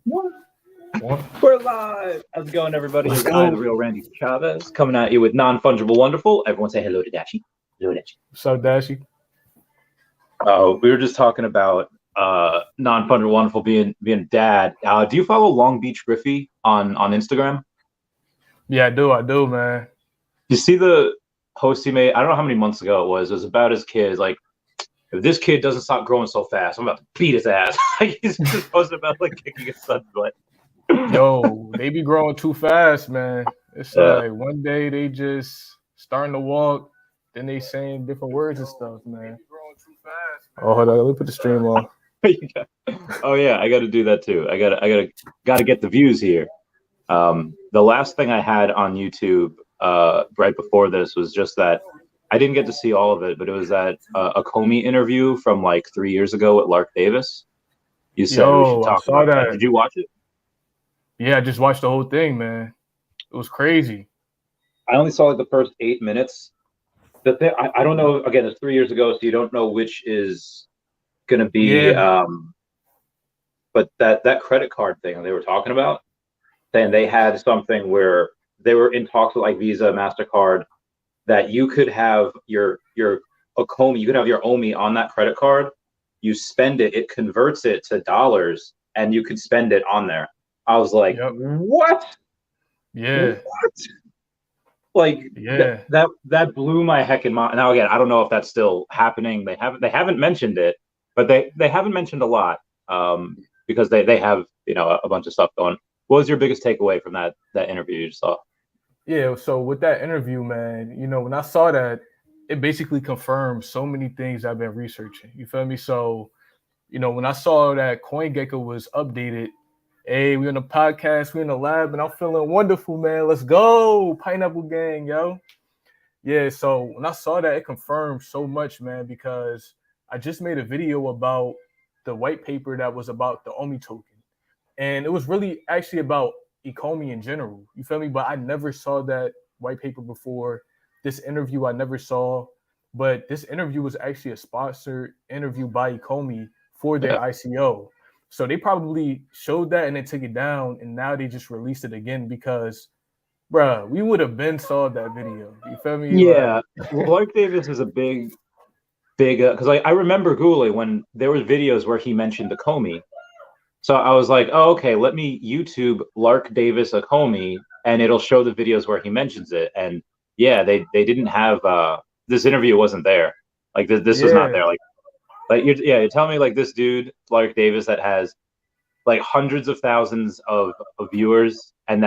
What? We're live. How's it going, everybody? It's I, the real Randy Chavez, coming at you with Non-Fungible Wonderful. Everyone say hello to Dashi. Hello, Dashi. What's up, Dashi? We were just talking about Non-Fungible Wonderful being dad. Do you follow Long Beach Griffey on Instagram? Yeah, I do, man. You see the post he made? I don't know how many months ago it was. It was about his kids. Like, if this kid doesn't stop growing so fast, I'm about to beat his ass. He's just posting about like kicking his son's butt. Yo, they be growing too fast, man. It's like one day they just starting to walk, then they saying different words and stuff, man. Oh, hold on, let me put the stream on. Oh yeah, I got to do that too. I got to get the views here. The last thing I had on YouTube right before this was just that I didn't get to see all of it, but it was that a Comey interview from like 3 years ago with Lark Davis. You said we should talk about that. Did you watch it? Yeah, I just watched the whole thing, man. It was crazy. I only saw like the first 8 minutes. The thing, I don't know. Again, it's 3 years ago, so you don't know which is going to be. Yeah. But that credit card thing they were talking about, then they had something where they were in talks with like Visa, MasterCard, that you could have your Comey, you could have your OMI on that credit card. You spend it, it converts it to dollars, and you could spend it on there. I was like, What? Yeah. What? Like, yeah, that blew my heckin' mind. Now again, I don't know if that's still happening. They haven't mentioned it, but they haven't mentioned a lot because they have a bunch of stuff going. What was your biggest takeaway from that interview you just saw? Yeah, so with that interview, man, when I saw that, it basically confirmed so many things I've been researching. You feel me? So, when I saw that CoinGecko was updated, hey, we on the podcast, we in the lab, and I'm feeling wonderful, man. Let's go, Pineapple Gang, yo. Yeah, so when I saw that, it confirmed so much, man, because I just made a video about the white paper that was about the OMI token. And it was really actually about economy in general. You feel me? But I never saw that white paper before. This interview I never saw. But this interview was actually a sponsored interview by Ecomi for their ICO. So they probably showed that and then took it down, and now they just released it again because, bruh, we would have been saw that video. You feel me? Yeah, Lark Davis is a big, because I remember Googling when there was videos where he mentioned the Comey. So I was like, oh, okay, let me YouTube Lark Davis a Comey, and it'll show the videos where he mentions it. And yeah, they didn't have this interview wasn't there. Like this was not there. Like you're telling me like this dude Lark Davis that has like hundreds of thousands of viewers, and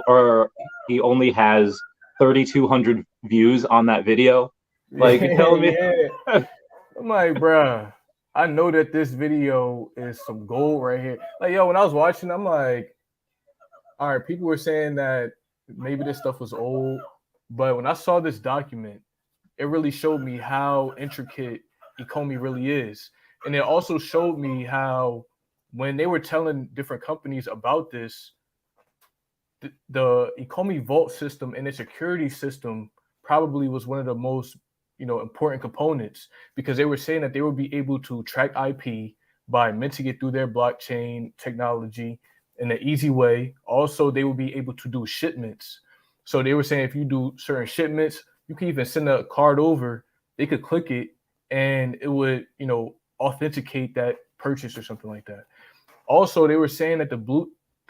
or he only has 3,200 views on that video. Like you're telling me? Yeah. I'm like, bruh, I know that this video is some gold right here. Like, yo, when I was watching, I'm like, all right, people were saying that maybe this stuff was old, but when I saw this document, it really showed me how intricate Ecomi really is. And it also showed me how when they were telling different companies about this, the Ecomi vault system and its security system probably was one of the most important components, because they were saying that they would be able to track IP by minting it through their blockchain technology in an easy way. Also, they would be able to do shipments. So they were saying if you do certain shipments, you can even send a card over, they could click it and it would, authenticate that purchase or something like that. Also, they were saying that the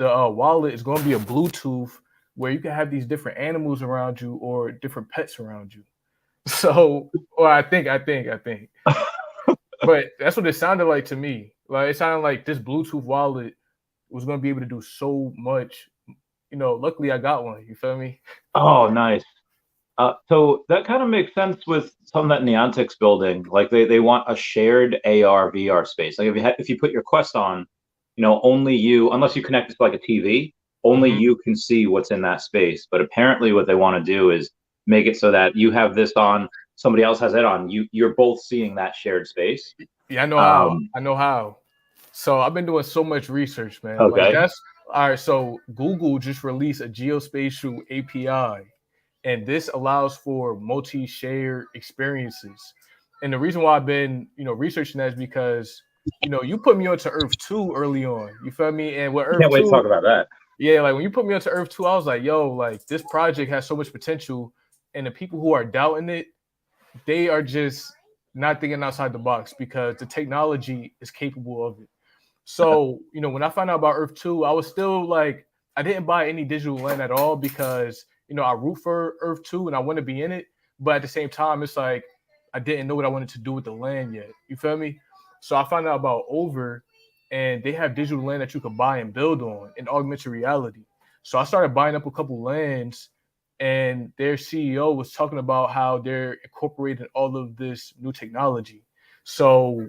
wallet is going to be a Bluetooth where you can have these different animals around you or different pets around you. So, or I think. But that's what it sounded like to me. Like it sounded like this Bluetooth wallet was going to be able to do so much. Luckily I got one. You feel me? Oh, nice. So that kind of makes sense with some of that Neontic's building. Like they want a shared AR VR space. Like if you put your Quest on, only you, unless you connect it to like a TV, only you can see what's in that space. But apparently what they want to do is make it so that you have this on, somebody else has it on. You're both seeing that shared space. Yeah, I know how. I know how. So I've been doing so much research, man. Okay. Like that's all right. So Google just released a geospatial API, and this allows for multi-share experiences. And the reason why I've been, researching that is because you put me onto Earth 2 early on. You feel me? And with Earth Can't wait to 2, talk about that. yeah, like when you put me onto Earth 2, I was like, yo, like this project has so much potential. And the people who are doubting it, they are just not thinking outside the box because the technology is capable of it. So, when I found out about Earth 2, I was still like, I didn't buy any digital land at all because, I root for Earth 2 and I want to be in it. But at the same time, it's like I didn't know what I wanted to do with the land yet. You feel me? So I found out about Over, and they have digital land that you could buy and build on in augmented reality. So I started buying up a couple lands, and their CEO was talking about how they're incorporating all of this new technology. So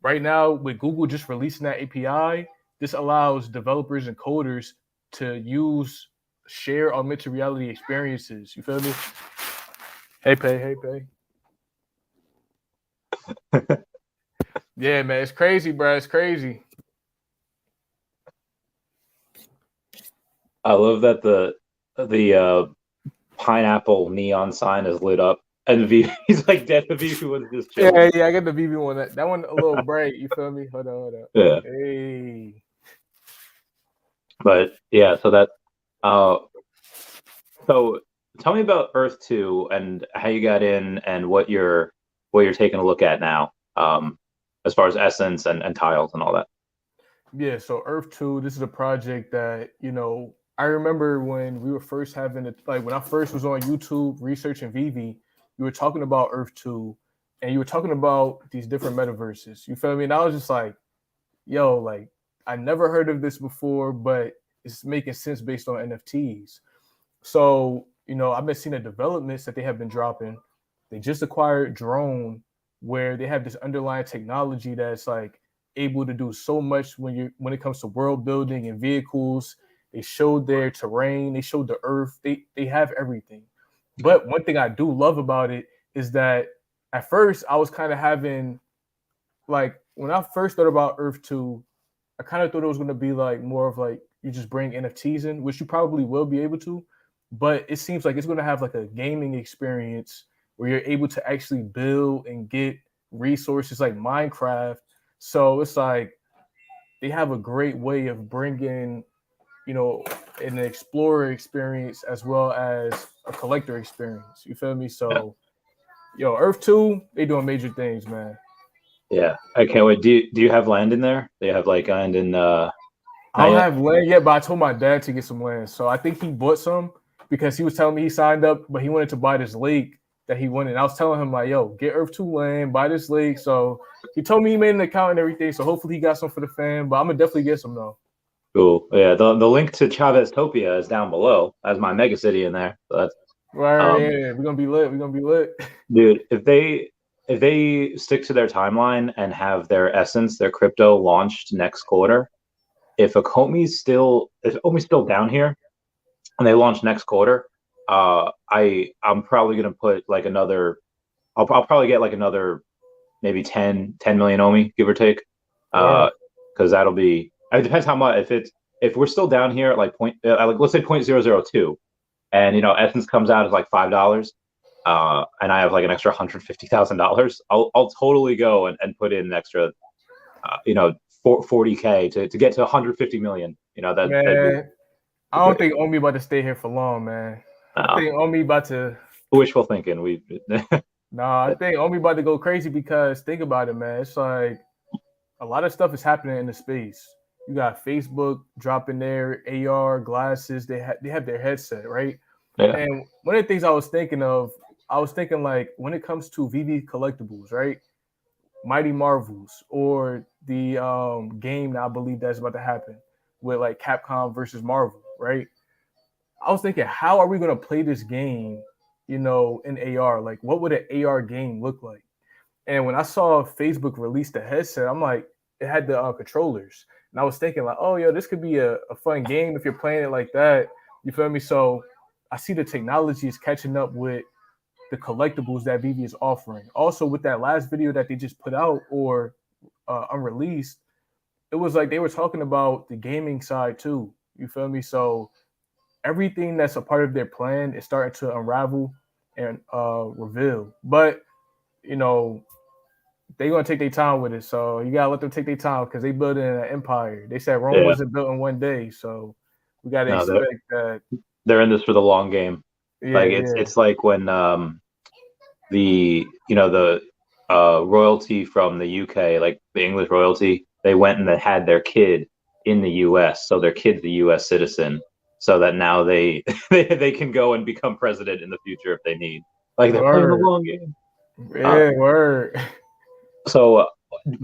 right now, with Google just releasing that API, this allows developers and coders to use share augmented reality experiences. You feel me? Hey, pay. Yeah, man, it's crazy, bro. It's crazy. I love that the pineapple neon sign is lit up, and he's like dead. Vivi was just chilling. Yeah, I got the VV one. That one a little bright. You feel me? Hold on. Yeah, Hey. but yeah, so that so tell me about Earth 2 and how you got in and what you're taking a look at now, as far as essence and tiles and all that. Yeah, so Earth 2, this is a project that, I remember when we were first having it, like when I first was on YouTube researching veve, you were talking about Earth 2 and you were talking about these different metaverses. You feel me? And I was just like, yo, like I never heard of this before, but it's making sense based on NFTs. So, I've been seeing the developments that they have been dropping. They just acquired Drone, where they have this underlying technology that's like able to do so much when it comes to world building and vehicles. They showed their terrain, they showed the earth, they have everything. But one thing I do love about it is that at first I was kind of having like when I first thought about Earth 2, I kind of thought it was going to be like more of like you just bring NFTs in, which you probably will be able to, but it seems like it's going to have like a gaming experience where you're able to actually build and get resources like Minecraft. So it's like they have a great way of bringing, an explorer experience as well as a collector experience. You feel me? Yeah, So, Earth 2, they doing major things, man. yeah, I can't wait. Do you have land in there? Do you have like land in I not don't yet? have land yet, but I told my dad to get some land. So I think he bought some because he was telling me he signed up, but he wanted to buy this lake that he wanted. I was telling him like, yo, get Earth 2 land, buy this lake. So he told me he made an account and everything. So hopefully he got some for the fam, but I'm gonna definitely get some though. Cool. Yeah, the link to Chavez Topia is down below. As my mega city in there. So that's Right, um yeah, we're gonna be lit. We're gonna be lit. dude, if they stick to their timeline and have their essence, their crypto launched next quarter, if Omi's still down here and they launch next quarter, I'm probably gonna put like another I'll probably get like another maybe 10 million Omi, give or take. Word. Because that'll be it depends how much if we're still down here at like like let's say 0.002 and Essence comes out as like $5, and I have like an extra $150,000, I'll totally go and put in an extra, 40K to get to 150 million. That'd be Man, I don't think Omi about to stay here for long, man. I uh, think Omi about to wishful thinking. We I think Omi about to go crazy because think about it, man. It's like a lot of stuff is happening in the space. You got Facebook dropping their AR glasses. They have their headset, right? yeah, And one of the things I was thinking like when it comes to VV collectibles, right? Mighty Marvels or the game that I believe that's about to happen with like Capcom versus Marvel, right? I was thinking, how are we gonna play this game, in AR? Like, what would an AR game look like? And when I saw Facebook release the headset, I'm like, it had the controllers, and I was thinking like, oh, yo, this could be a fun game if you're playing it like that. You feel me? So I see the technology is catching up with the collectibles that veve is offering. Also, with that last video that they just put out or unreleased, it was like they were talking about the gaming side too. You feel me? So everything that's a part of their plan is starting to unravel and reveal. But you know, they gonna take their time with it. So you gotta let them take their time because they building an empire. They said Rome Yeah. wasn't built in one day, so we gotta No, expect that. they're in this for the long game. Yeah, Like yeah. it's like when the the royalty from the UK, like the English royalty, they went and they had their kid in the US, so their kid's the US citizen, so that now they they can go and become president in the future if they need. Like they're playing the Word. long game. Yeah, word. So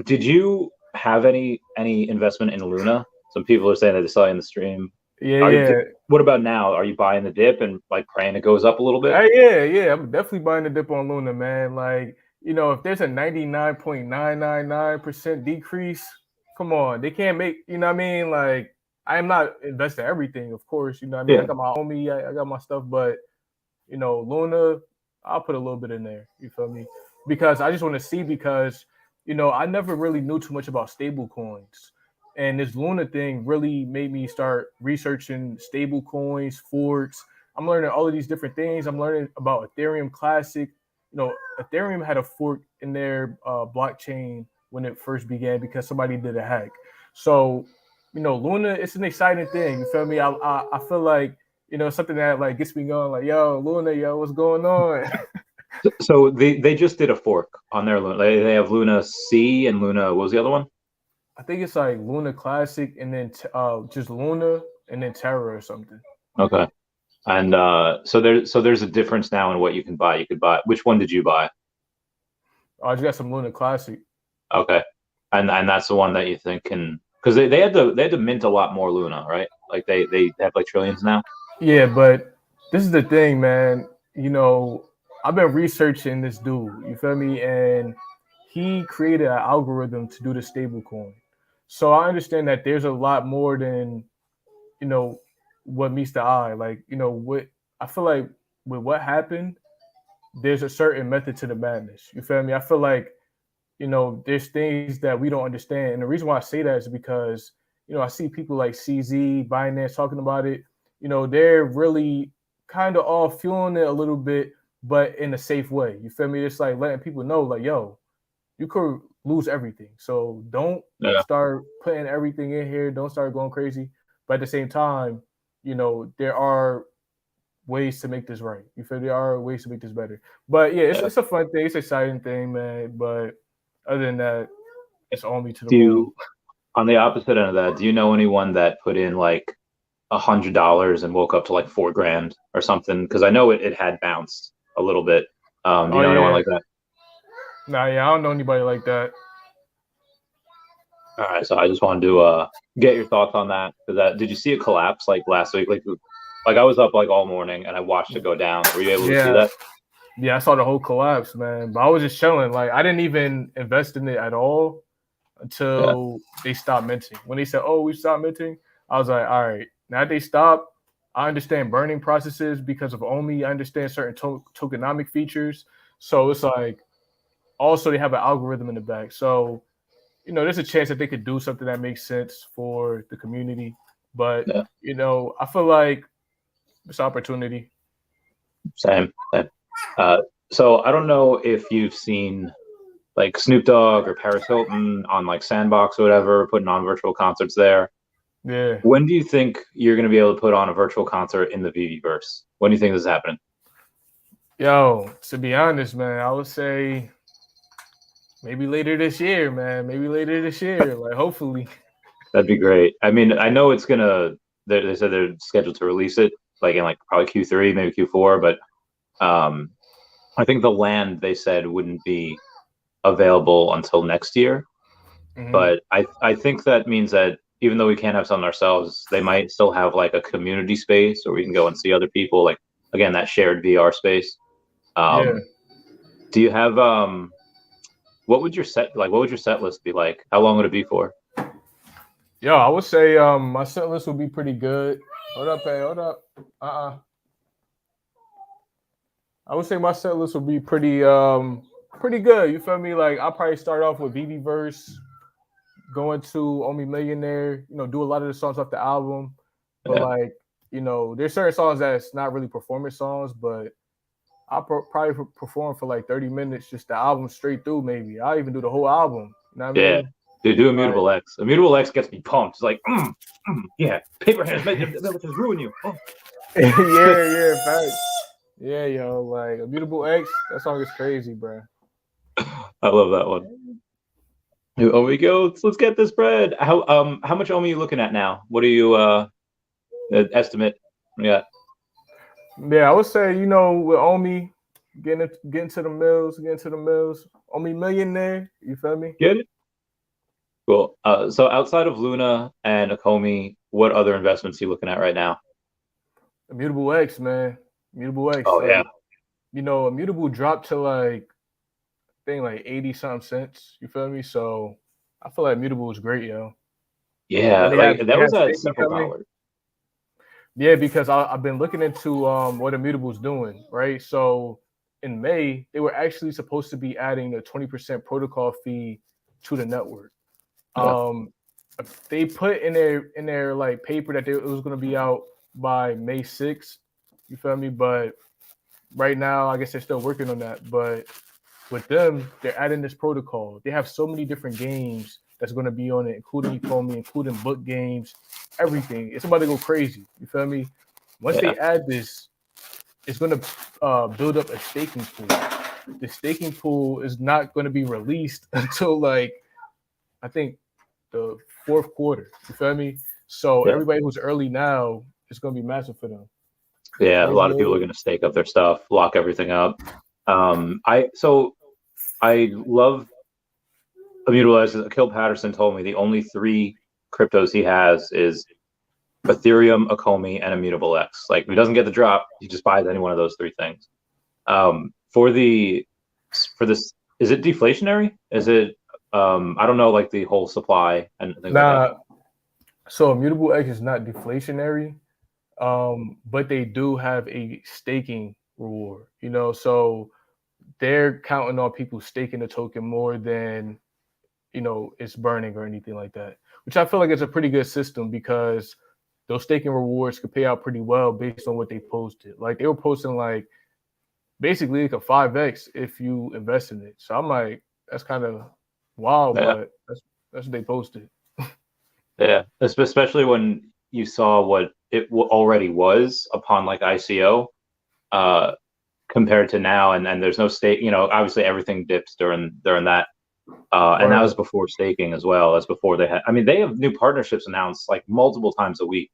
did you have any investment in Luna? Some people are saying that they saw you in the stream. Yeah, yeah. What about now? Are you buying the dip and like praying it goes up a little bit? Yeah. I'm definitely buying the dip on Luna, man. Like, if there's a 99.999% decrease, come on, they can't make, you know what I mean? Like, I'm not investing everything, of course. You know what I mean? Yeah. I got my homie, I got my stuff, but Luna, I'll put a little bit in there. You feel me? Because I just want to see because, I never really knew too much about stable coins. And this Luna thing really made me start researching stable coins, forks. I'm learning all of these different things. I'm learning about Ethereum Classic. Ethereum had a fork in their blockchain when it first began because somebody did a hack. So, Luna, it's an exciting thing. You feel me? I feel like something that like gets me going. Like, yo, Luna, yo, what's going on? So they just did a fork on their Luna. They have Luna C and Luna. What was the other one? I think it's like Luna Classic and then just Luna and then Terra or something. Okay. And so there's a difference now in what you can buy. You could buy. Which one did you buy? I just got some Luna Classic. Okay. And that's the one that you think can, because they had to mint a lot more Luna, right? Like they have like trillions now. Yeah, but this is the thing, man. I've been researching this dude. You feel me? And he created an algorithm to do the stable coin. So I understand that there's a lot more than what meets the eye. Like what I feel like with what happened, there's a certain method to the madness. You feel me? I feel like there's things that we don't understand. And the reason why I say that is because, I see people like CZ, Binance talking about it. They're really kind of all fueling it a little bit, but in a safe way. You feel me? It's like letting people know, like, yo, you could lose everything. So don't start putting everything in here. Don't start going crazy. But at the same time, there are ways to make this right. You feel there are ways to make this better. But yeah, it's a fun thing. It's an exciting thing, man. But other than that, it's on me to the moon. On the opposite end of that, do you know anyone that put in like $100 and woke up to like $4,000 or something? Because I know it had bounced a little bit. Do you know anyone like that? Nah, yeah, I don't know anybody like that. All right, so I just wanted to get your thoughts on that. Did you see it collapse like last week? Like I was up like all morning and I watched it go down. Were you able to see that? Yeah, I saw the whole collapse, man. But I was just chilling. Like I didn't even invest in it at all until they stopped minting. When they said, "Oh, we stopped minting," I was like, "All right." Now they stopped. I understand burning processes because of OMI. I understand certain tokenomic features. So it's like also they have an algorithm in the back. So there's a chance that they could do something that makes sense for the community. But I feel like it's opportunity. Same. So I don't know if you've seen like Snoop Dogg or Paris Hilton on like Sandbox or whatever, putting on virtual concerts there. Yeah. When do you think you're going to be able to put on a virtual concert in the VeVeverse? When do you think this is happening? Yo, to be honest, man, I would say maybe later this year, man. Maybe later this year. Like, hopefully. That'd be great. I mean, I know it's gonna. They said they're scheduled to release it like in like probably Q3, maybe Q4, but I think the land they said wouldn't be available until next year. Mm-hmm. But I think that means that even though we can't have something ourselves, they might still have like a community space where we can go and see other people. Like again, that shared VR space. Do you have what would your set list be like? How long would it be for? Yo, I would say my set list would be pretty good. Hold up, hey, hold up. I would say my set list would be pretty good. You feel me? Like I'll probably start off with VeVeverse, going to Only Millionaire, do a lot of the songs off the album. But like, there's certain songs that's not really performance songs, but probably perform for like 30 minutes, just the album straight through. Maybe I'll even do the whole album. You know what I Yeah. mean? Dude, do Like, Immutable X. Immutable X gets me pumped. It's like, yeah, paper hands may just ruin you. Oh. yeah, facts. Yeah, yo, like Immutable X, that song is crazy, bro. I love that one. Oh, we go. Let's get this bread. How much Omi are you looking at now? What do you estimate? Yeah. Yeah, I would say, with Omi getting to the mills, Omi millionaire, you feel me? Get it? Cool. So outside of Luna and Akomi, what other investments are you looking at right now? Immutable X, man. Immutable X. Oh, yeah. Immutable dropped to like 80 something cents. You feel me? So I feel like Immutable is great, yo. Yeah, And that they have was at staking several coming. dollars. Yeah, because I've been looking into what Immutable's doing, right? So in May, they were actually supposed to be adding a 20% protocol fee to the network. Yeah. They put in their like paper that it was going to be out by May 6th. You feel me? But right now, I guess they're still working on that. But with them, they're adding this protocol. They have so many different games that's going to be on it, including Ecomi, including book games, everything. It's about to go crazy. You feel me? Once they add this, it's going to build up a staking pool. The staking pool is not going to be released until I think the fourth quarter. You feel me? So everybody who's early now, it's going to be massive for them. Yeah, a lot of people are going to stake up their stuff, lock everything up. I love Immutable. As Akil Patterson told me, the only 3 cryptos he has is Ethereum, Akomi, and Immutable X. Like, if he doesn't get the drop, he just buys any one of those 3 things. For this, is it deflationary? Is it? I don't know, like the whole supply and things like that. So Immutable X is not deflationary, but they do have a staking reward. So they're counting on people staking the token more than it's burning or anything like that, which I feel like is a pretty good system because those staking rewards could pay out pretty well based on what they posted. Like they were posting like basically like a 5x if you invest in it. So I'm like, that's kind of wild, but that's what they posted. Yeah, especially when you saw what it already was upon like ICO, compared to now, and there's no stake. Obviously everything dips during that. And that was before staking as well. That's before they had. I mean, they have new partnerships announced like multiple times a week.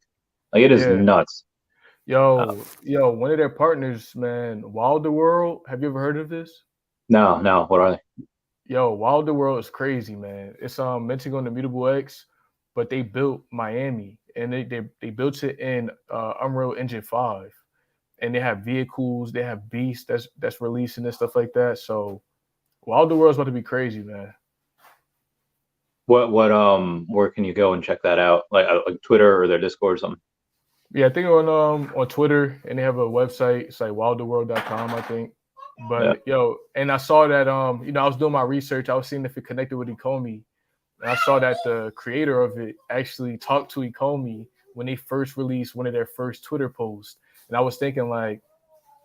Like it is nuts. Yo, one of their partners, man, Wilder World. Have you ever heard of this? No. What are they? Yo, Wilder World is crazy, man. It's mentioned on the Immutable X, but they built Miami and they built it in Unreal Engine 5, and they have vehicles, they have beasts that's releasing and stuff like that. So Wilder World's about to be crazy, man. What where can you go and check that out? Like Twitter or their Discord or something? Yeah, I think on Twitter, and they have a website. It's like wilderworld.com, I think. But and I saw that I was doing my research. I was seeing if it connected with Ecomi, and I saw that the creator of it actually talked to Ecomi when they first released one of their first Twitter posts. And I was thinking like,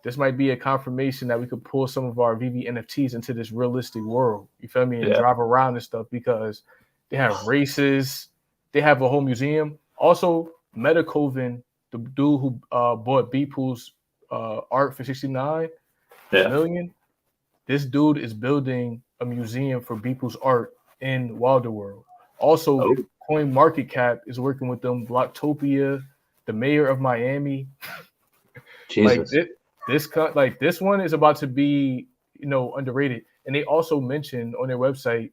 this might be a confirmation that we could pull some of our veve NFTs into this realistic world. You feel me? And drive around and stuff because they have races, they have a whole museum. Also, Metacoven, the dude who bought Beeple's art for 69 million. This dude is building a museum for Beeple's art in Wilder World. Also, Coin Market Cap is working with them. Blocktopia, the mayor of Miami. Jesus. This one is about to be underrated. And they also mentioned on their website,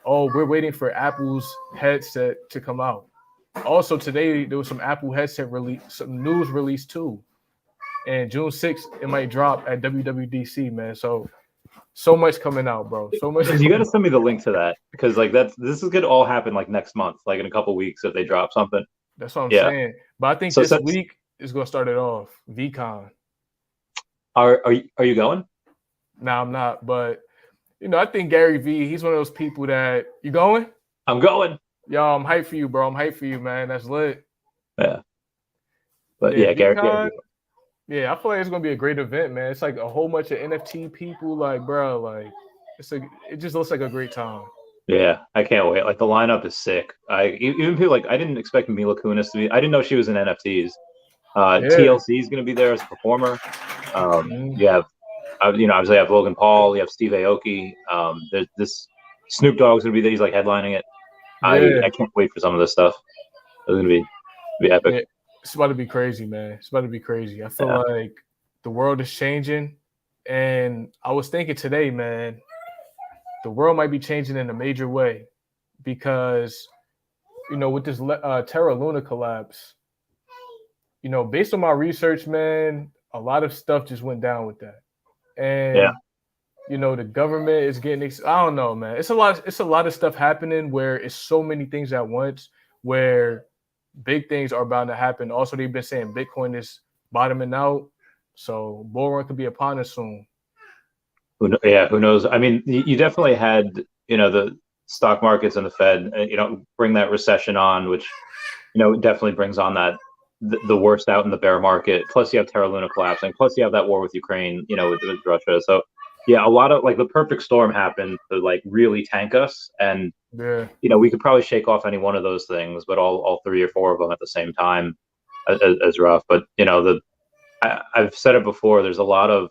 we're waiting for Apple's headset to come out. Also today there was some Apple headset release, some news release too. And June 6th it might drop at WWDC, man. So much coming out, bro. So much. You got to send me the link to that because like this is gonna all happen like next month, like in a couple weeks if they drop something. That's what I'm saying. But I think this week is gonna start it off. VCon. Are you going? No, I'm not. But I think Gary V, he's one of those people that you going? I'm going. Yo, I'm hyped for you, bro. I'm hyped for you, man. That's lit. Yeah. But yeah, Gary. Yeah, I feel like it's gonna be a great event, man. It's like a whole bunch of NFT people, like, bro, like it just looks like a great time. Yeah, I can't wait. Like the lineup is sick. Even people like I didn't expect Mila Kunis to be. I didn't know she was in NFTs. Yeah. TLC is going to be there as a performer. Mm, You have, obviously you have Logan Paul. You have Steve Aoki. There's this Snoop Dogg's going to be there. He's like headlining it. yeah. I can't wait for some of this stuff. It's going to be epic. Yeah. It's about to be crazy, man. It's about to be crazy. I feel Yeah. like the world is changing. And I was thinking today, man, the world might be changing in a major way because, with this Terra Luna collapse, based on my research, man, a lot of stuff just went down with that. Yeah. And the government is getting I don't know, man. It's a lot of stuff happening where it's so many things at once where big things are bound to happen. Also, they've been saying Bitcoin is bottoming out. So bull run could be upon us soon. Who knows? I mean, you definitely had, the stock markets and the Fed, bring that recession on, which, definitely brings on that the worst out in the bear market. Plus, you have Terra Luna collapsing. Plus, you have that war with Ukraine, with Russia. So, yeah, a lot of like the perfect storm happened to like really tank us. And, Yeah. we could probably shake off any one of those things, but all three or four of them at the same time is rough. But, I've said it before, there's a lot of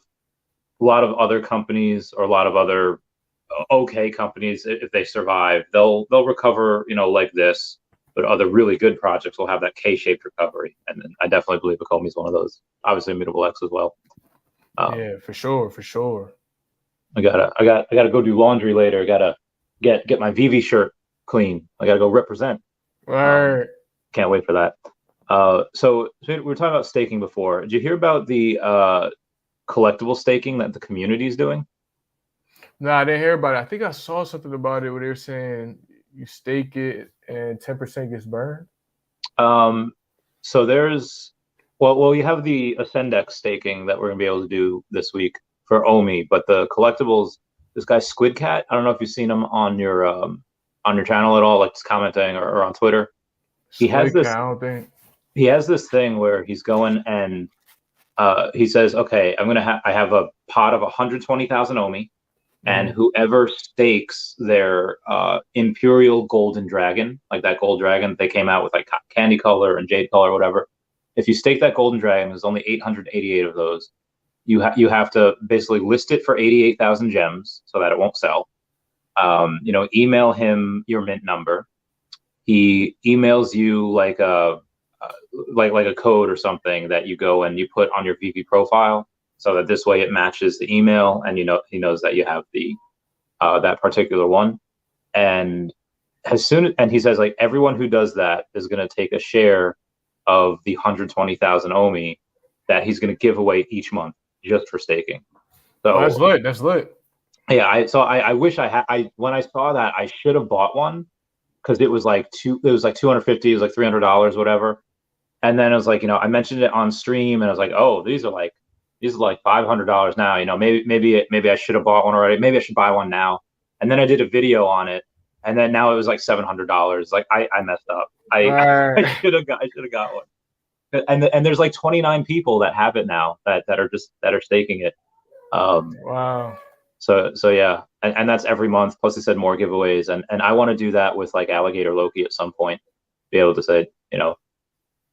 other companies or a lot of other okay companies, if they survive, they'll recover, like this. But other really good projects will have that K-shaped recovery, and I definitely believe Akomi is one of those. Obviously, Immutable X as well. Yeah, for sure. I gotta go do laundry later. I gotta get my veve shirt clean. I gotta go represent. Right. Can't wait for that. So we were talking about staking before. Did you hear about the collectible staking that the community is doing? No, I didn't hear about it. I think I saw something about it where they were saying you stake it and 10% gets burned. So there's, you have the Ascendex staking that we're gonna be able to do this week for Omi, but the collectibles, this guy Squid Cat, I don't know if you've seen him on your channel at all, like just commenting or on Twitter. He has Squid this count thing. he has this thing where he's going and he says, okay, I have a pot of 120,000 Omi, and whoever stakes their Imperial Golden Dragon, like that gold dragon they came out with, like candy color and jade color, or whatever. If you stake that golden dragon, there's only 888 of those. You have to basically list it for 88,000 gems so that it won't sell. Email him your mint number. He emails you like a code or something that you go and you put on your veve profile, so that this way it matches the email, and he knows that you have the that particular one. And he says, like, everyone who does that is going to take a share of the 120,000 Omi that he's going to give away each month just for staking. So that's lit. That's lit. Yeah, I wish I had. When I saw that, I should have bought one, because it was like 250, it was like $300, whatever. And then it was like, I mentioned it on stream, and I was like, oh, these are like $500 now. Maybe I should have bought one already. Maybe I should buy one now. And then I did a video on it, and then now it was like $700. Like I messed up. I should have got one. And there's like 29 people that have it now that are staking it. Wow. So yeah, and that's every month. Plus, they said more giveaways, and I want to do that with like Alligator Loki at some point. Be able to say,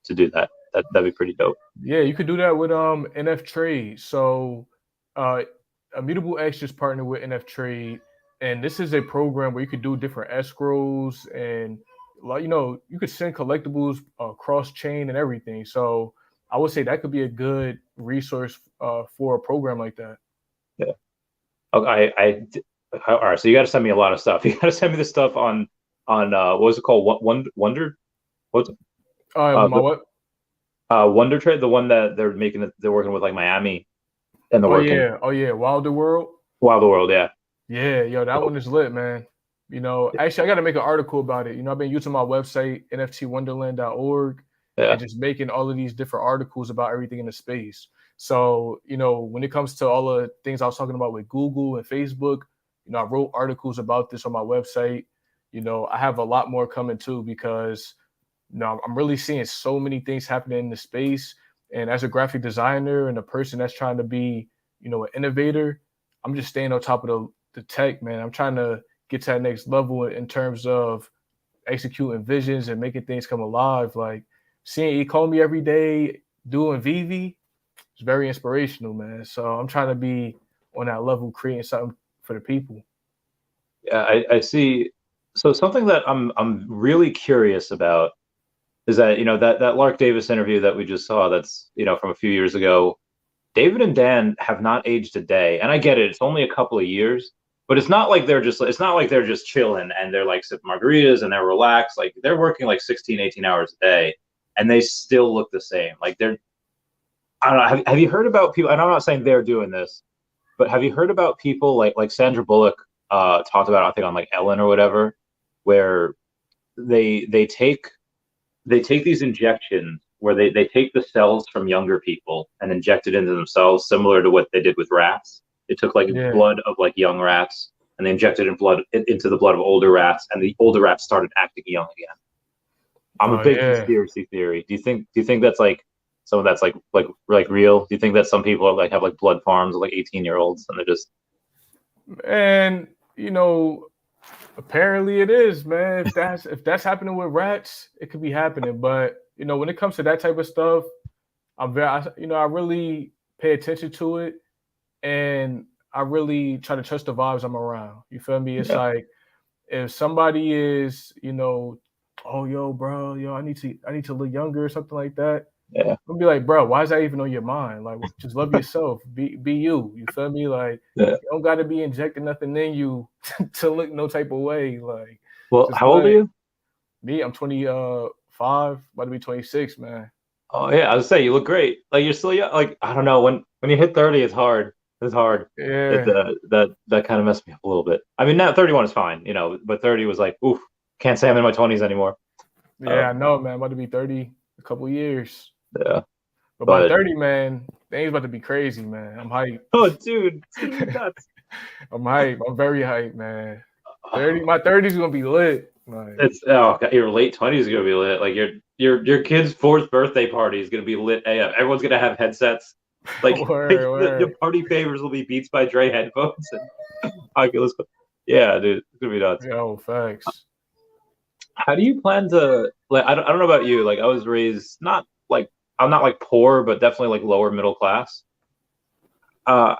to do that. That'd be pretty dope. Yeah, you could do that with NF Trade. So Immutable X just partnered with NF Trade, and this is a program where you could do different escrows, and you could send collectibles cross chain and everything. So I would say that could be a good resource for a program like that. Yeah. Okay. All right. So you got to send me a lot of stuff. You got to send me the stuff on what was it called? Wonder? What's what? Wonder Trade, the one that they're working with like Miami, and Oh yeah, Wilder World. Wilder World, yeah. Yeah, yo, that one is lit, man. Actually, I got to make an article about it. I've been using my website nftwonderland.org, and just making all of these different articles about everything in the space. So, when it comes to all the things I was talking about with Google and Facebook, I wrote articles about this on my website. I have a lot more coming too, because I'm really seeing so many things happening in the space, And as a graphic designer and a person that's trying to be, an innovator, I'm just staying on top of the tech, man. I'm trying to get to that next level in terms of executing visions and making things come alive. Like seeing Ecomi every day doing veve is very inspirational, man. So I'm trying to be on that level, creating something for the people. Yeah, I see. So something that I'm really curious about is that, that Lark Davis interview that we just saw, that's, from a few years ago. David and Dan have not aged a day. And I get it, it's only a couple of years, but it's not like they're just chilling and they're like sipping margaritas and they're relaxed. Like they're working like 16, 18 hours a day and they still look the same. Like I don't know, have you heard about people, and I'm not saying they're doing this, but have you heard about people like Sandra Bullock talked about, I think on like Ellen or whatever, where they take these injections where they take the cells from younger people and inject it into themselves, similar to what they did with rats. They took like blood of like young rats and they injected into the blood of older rats, and the older rats started acting young again. I'm a big conspiracy theory. Do you think that's like some of that's like real? Do you think that some people like have like blood farms of like 18-year-olds and they're just, and apparently it is, man. If that's happening with rats, it could be happening. But when it comes to that type of stuff, I really pay attention to it, and I really try to trust the vibes I'm around. You feel me? It's like if somebody is, oh yo, bro, I need to look younger or something like that. Yeah. I'll be like, bro, why is that even on your mind? Like, just love yourself. Be you. You feel me? Like, you don't got to be injecting nothing in you to look no type of way. Like, well, how old are you? Me, I'm 25, about to be 26, man. Oh yeah, I was say you look great. Like you're still young. Like I don't know, when you hit 30, it's hard. It's hard. Yeah. That kind of messed me up a little bit. I mean, now 31 is fine, but 30 was like, oof, can't say I'm in my 20s anymore. Yeah, I know, man. I'm about to be 30 in a couple years. Yeah. But by 30, man, things about to be crazy, man. I'm hyped. Oh, dude, it's gonna be nuts. I'm hyped. I'm very hyped, man. My 30s is gonna be lit. Like, your late 20s is gonna be lit. Like your kid's 4th birthday party is gonna be lit AF. Everyone's gonna have headsets. Like your party favors will be Beats by Dre headphones and Oculus. Yeah, dude, it's gonna be nuts. Yo, facts. How do you plan to, like? I don't know about you. Like I was raised I'm not like poor, but definitely like lower middle class. How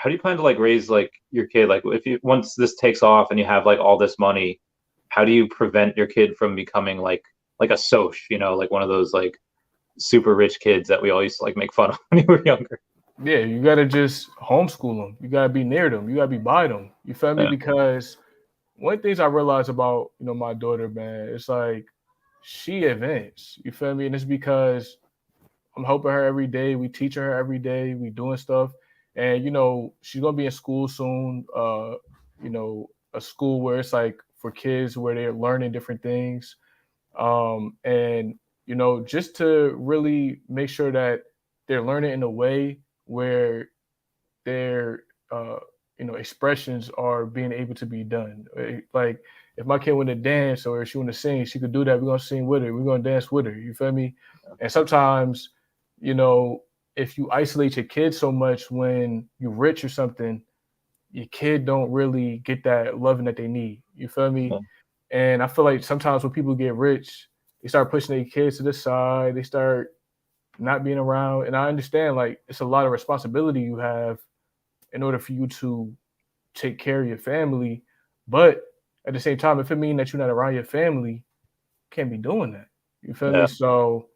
do you plan to like raise like your kid? Like once this takes off and you have like all this money, how do you prevent your kid from becoming like a soch, like one of those like super rich kids that we all used to like make fun of when we were younger? Yeah, you gotta just homeschool them. You gotta be near them. You gotta be by them. You feel me? Because one of the things I realized about my daughter, man, it's like she advanced. You feel me? And it's because I'm helping her every day. We teaching her every day. We doing stuff. And, she's going to be in school soon, a school where it's like for kids where they're learning different things. And, just to really make sure that they're learning in a way where their, expressions are being able to be done. Like if my kid want to dance or she want to sing, she could do that. We're going to sing with her. We're going to dance with her. You feel me? And sometimes, if you isolate your kid so much when you're rich or something, your kid don't really get that loving that they need. You feel me? Yeah. And I feel like sometimes when people get rich, they start pushing their kids to the side. They start not being around. And I understand, like, it's a lot of responsibility you have in order for you to take care of your family. But at the same time, if it means that you're not around your family, you can't be doing that. You feel me? So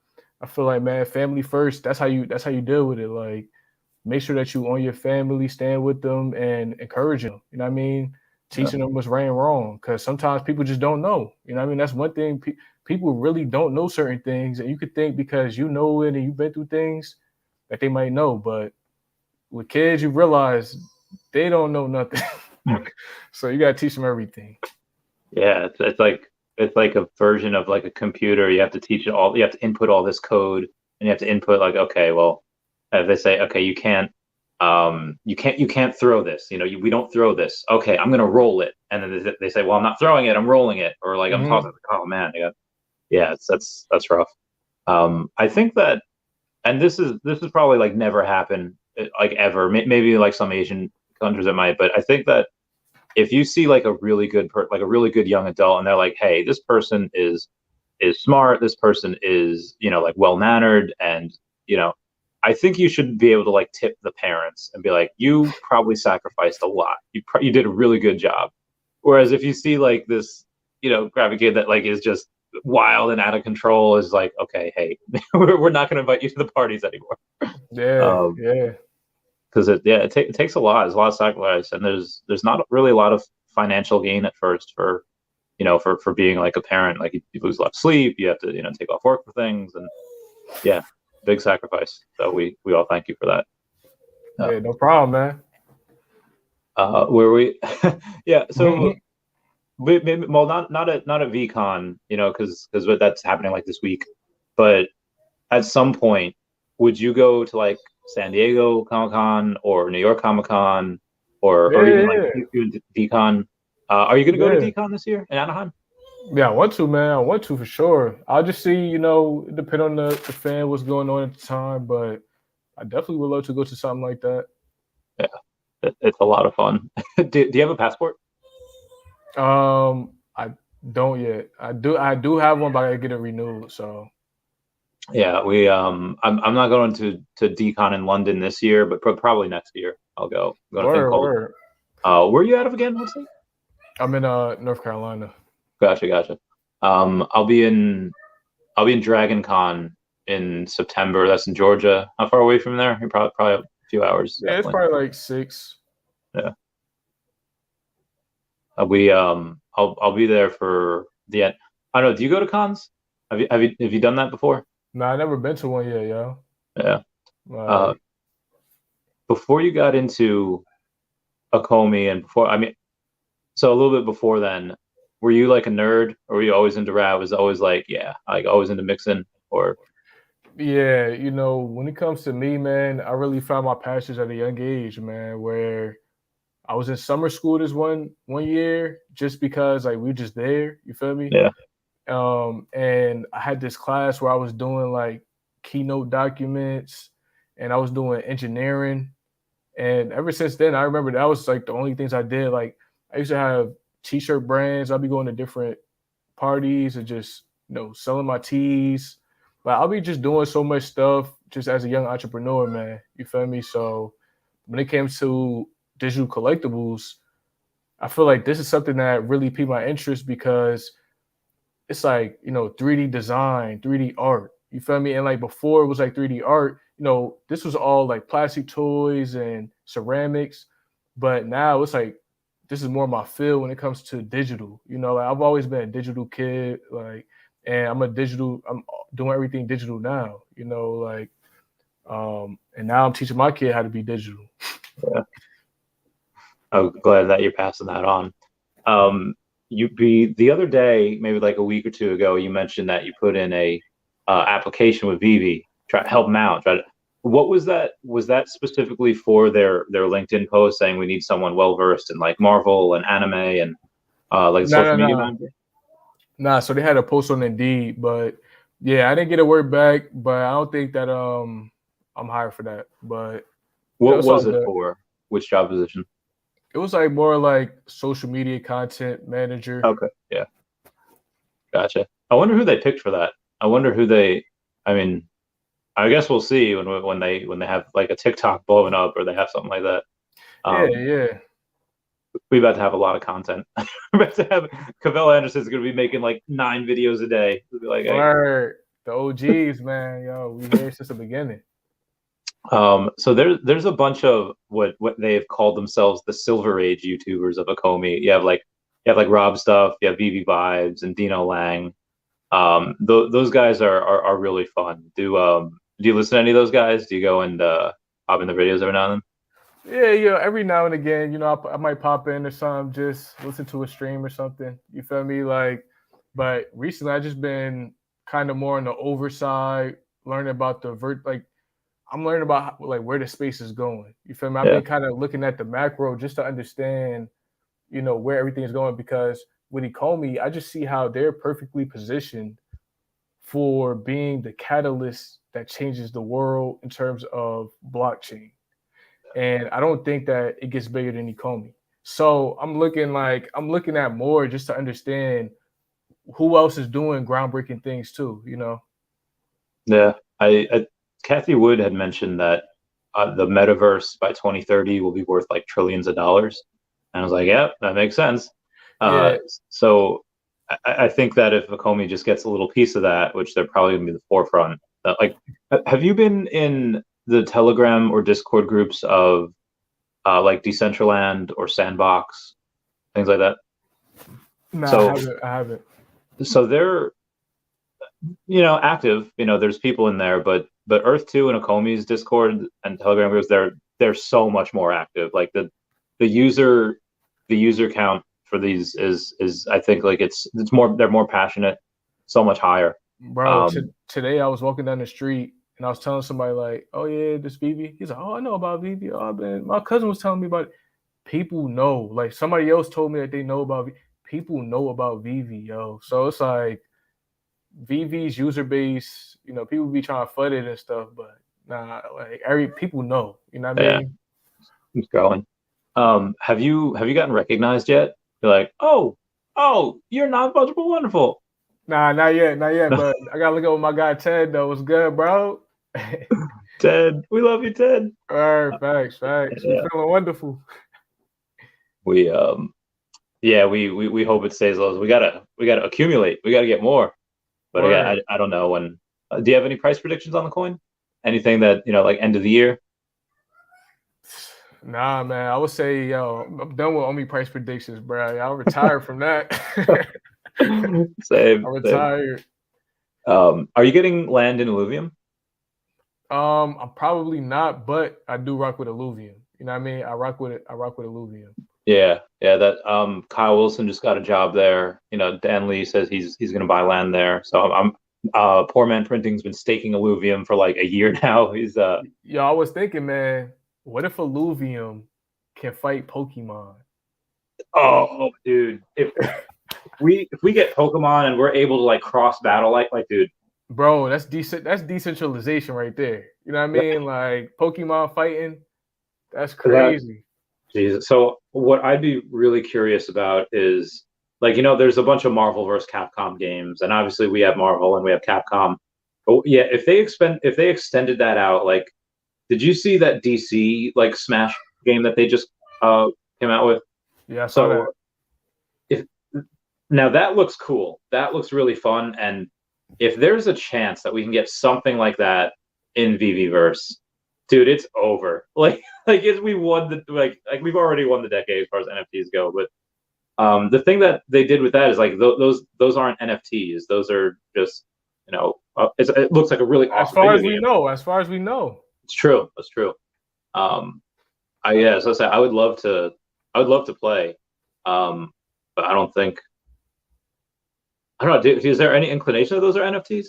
I feel like, man, family first. That's how you deal with it. Like, make sure that you on your family, stand with them, and encourage them. You know what I mean? Teaching them what's right and wrong, because sometimes people just don't know. You know what I mean? That's one thing. People really don't know certain things, and you could think because you know it and you've been through things that they might know. But with kids, you realize they don't know nothing. So you gotta teach them everything. Yeah, it's like a version of like a computer. You have to teach it all. You have to input all this code, and you have to input like, okay, well, if they say, okay, you can't throw this. We don't throw this. Okay, I'm gonna roll it, and then they say, well, I'm not throwing it. I'm rolling it, or like I'm tossing. Oh man, that's rough. I think that and this is probably like never happened like ever. Maybe like some Asian countries it might, but I think that if you see like a really like a really good young adult, and they're like, hey, this person is smart, this person is like well mannered, and I think you should be able to like tip the parents and be like, you probably sacrificed a lot. You did a really good job. Whereas if you see like this crappy kid that like is just wild and out of control, is like, okay, hey, we're not going to invite you to the parties anymore. Yeah, yeah. Because it takes a lot. There's a lot of sacrifice, and there's not really a lot of financial gain at first for for being like a parent. Like you lose a lot of sleep, you have to take off work for things, and yeah, big sacrifice. So we all thank you for that. Yeah, no problem, man. Where we yeah, so well, not at VCon, because that's happening like this week, but at some point, would you go to like San Diego Comic Con or New York Comic Con or even like DCon? Are you going to go to DCon this year in Anaheim? Yeah, I want to, man. I want to for sure. I'll just see, depend on the fan, what's going on at the time, but I definitely would love to go to something like that. Yeah, it's a lot of fun. Do you have a passport? I don't yet. I do have one, but I gotta get it renewed. So yeah, I'm not going to DCon in London this year, but probably next year I'll go. I'm going to think called. Where are you out of again? What's it? I'm in North Carolina. Gotcha. I'll be in Dragon Con in September. That's in Georgia. How far away from there? You're probably a few hours. Yeah, definitely. It's probably like 6. Yeah. I'll be there for the end. I don't know. Do you go to cons? Have you done that before? No, I never been to one yet, yo. Yeah. Before you got into Akomi and so a little bit before then, were you like a nerd, or were you always into rap? Was always like, like always into mixing, or? Yeah, when it comes to me, man, I really found my passions at a young age, man, where I was in summer school this one year just because like we were just there, you feel me? Yeah. And I had this class where I was doing like keynote documents and I was doing engineering. And ever since then, I remember that was like the only things I did. Like I used to have t-shirt brands. I'll be going to different parties and just, selling my tees. But I'll be just doing so much stuff just as a young entrepreneur, man. You feel me? So when it came to digital collectibles, I feel like this is something that really piqued my interest because it's like, 3D design, 3D art. You feel me? And like before it was like 3D art, this was all like plastic toys and ceramics. But now it's like, this is more my field when it comes to digital. Like I've always been a digital kid, like, and I'm doing everything digital now, like, and now I'm teaching my kid how to be digital. Yeah. I'm glad that you're passing that on. The other day, maybe like a week or two ago, you mentioned that you put in a application with veve, try to help them out. What was that? Was that specifically for their LinkedIn post saying we need someone well versed in like Marvel and anime and like social media manager? Nah, so they had a post on Indeed, but yeah, I didn't get a word back. But I don't think that I'm hired for that. But what was it for? Which job position? It was like more like social media content manager. Okay, yeah, gotcha. I wonder who they picked for that. I wonder who they. I mean, I guess we'll see when they have like a TikTok blowing up or they have something like that. Yeah. We're about to have a lot of content. We're about to have Cavell Anderson is going to be making like 9 videos a day. It'll be like, hey. The OGs, man, yo, we here since the beginning. So there's a bunch of what they've called themselves the Silver Age YouTubers of Akomi. You have like Rob Stuff, you have veve Vibes and Dino Lang. Those guys are really fun. Do you listen to any of those guys? Do you go and pop in the videos every now and then? Yeah, every now and again, I might pop in or something, just listen to a stream or something. You feel me? Like, but recently I just been kind of more on the overside, learning about I'm learning about like where the space is going. You feel me? I've been kind of looking at the macro just to understand, where everything is going, because with Akomi, I just see how they're perfectly positioned for being the catalyst that changes the world in terms of blockchain. And I don't think that it gets bigger than Ecomi. So I'm looking at more just to understand who else is doing groundbreaking things too, you know? Yeah, Kathy Wood had mentioned that the metaverse by 2030 will be worth like trillions of dollars, and I was like, yeah, that makes sense. Yeah. So I think that if Ecomi just gets a little piece of that, which they're probably going to be the forefront. Like, have you been in the Telegram or Discord groups of like Decentraland or Sandbox, things like that? No, So I haven't. so they're active. There's people in there, but Earth 2 and Ecomi's Discord and Telegram groups, they're so much more active. Like the user count for these is I think like it's more, they're more passionate, so much higher. Bro, today I was walking down the street and I was telling somebody like, "Oh yeah, this veve." He's like, "Oh, I know about veve. Oh, man, my cousin was telling me about it." People know. Like somebody else told me that they know about people know about veve, yo. So it's like veve's user base. People be trying to flood it and stuff, but nah, like people know. You know what I mean? It's growing. Have you gotten recognized yet? You're like, oh, you're Non-Fungible Wonderful. Nah, not yet. But I gotta look at what my guy Ted though. What's good, bro? Ted, we love you, Ted. All right, facts. Yeah. We feeling wonderful. We hope it stays low. We gotta accumulate. We gotta get more. But again, I don't know when. Do you have any price predictions on the coin? Anything that like end of the year? Nah, man. I would say, yo, I'm done with only price predictions, bro. I'll retire from that. Same. I'm retired. Are you getting land in Illuvium? I'm probably not, but I do rock with Illuvium. You know what I mean? I rock with Illuvium. Yeah. That Kyle Willson just got a job there. Dan Lee says he's gonna buy land there. So I'm Poor Man Printing's been staking Illuvium for like a year now. He's Yo, I was thinking, man, what if Illuvium can fight Pokemon? Oh, dude. If we get Pokemon and we're able to like cross battle, like dude. Bro, that's decent. That's decentralization right there. You know what I mean? Like Pokemon fighting. That's crazy. Jesus. So what I'd be really curious about is like, there's a bunch of Marvel versus Capcom games, and obviously we have Marvel and we have Capcom. But yeah, if they extended that out, like, did you see that DC like Smash game that they just came out with? Yeah, I saw that. Now that looks cool. That looks really fun. And if there's a chance that we can get something like that in veveverse, dude, it's over. Like we won we've already won the decade as far as NFTs go. But the thing that they did with that is like those aren't NFTs. Those are just it looks like a really awesome. As far as we know, it's true. That's true. So I say I would love to play, but I don't think. I don't know. Is there any inclination that those are NFTs?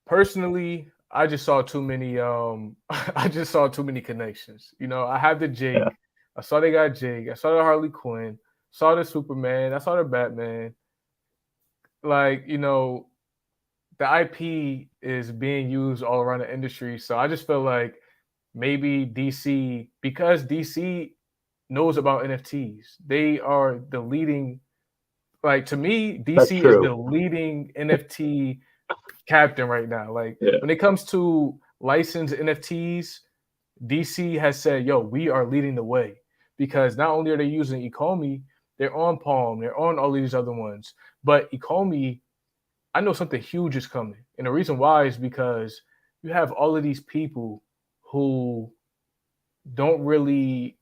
Personally, I just saw too many. I just saw too many connections. I have the Jake. Yeah. I saw they got Jake. I saw the Harley Quinn. Saw the Superman. I saw the Batman. Like the IP is being used all around the industry. So I just feel like maybe DC, because DC knows about NFTs, they are the leading. Like to me, DC is the leading NFT captain right now. Like when it comes to licensed NFTs, DC has said, "Yo, we are leading the way," because not only are they using Ecomi, they're on Palm, they're on all these other ones. But Ecomi, I know something huge is coming, and the reason why is because you have all of these people who don't really,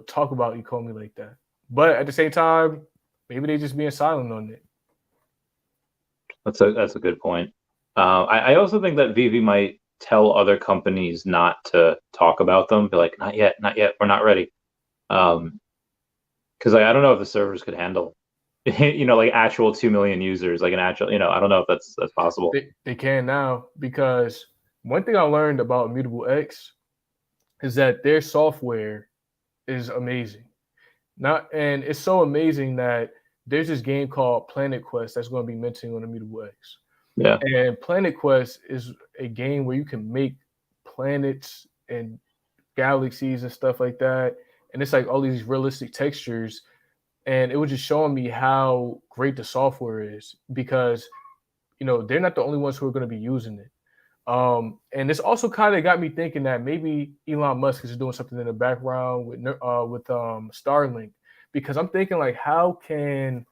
talk about Ecomi like that. But at the same time, maybe they're just being silent on it. That's a good point. I also think that veve might tell other companies not to talk about them. Be like, not yet, we're not ready. Because I don't know if the servers could handle, like actual 2 million users, like an actual, I don't know if that's possible. They can now, because one thing I learned about Immutable X is that their software is amazing. And it's so amazing that there's this game called Planet Quest that's going to be minting on Immutable X. Yeah. And Planet Quest is a game where you can make planets and galaxies and stuff like that. And it's like all these realistic textures. And it was just showing me how great the software is because, they're not the only ones who are going to be using it. And this also kind of got me thinking that maybe Elon Musk is doing something in the background with Starlink, because I'm thinking like, how can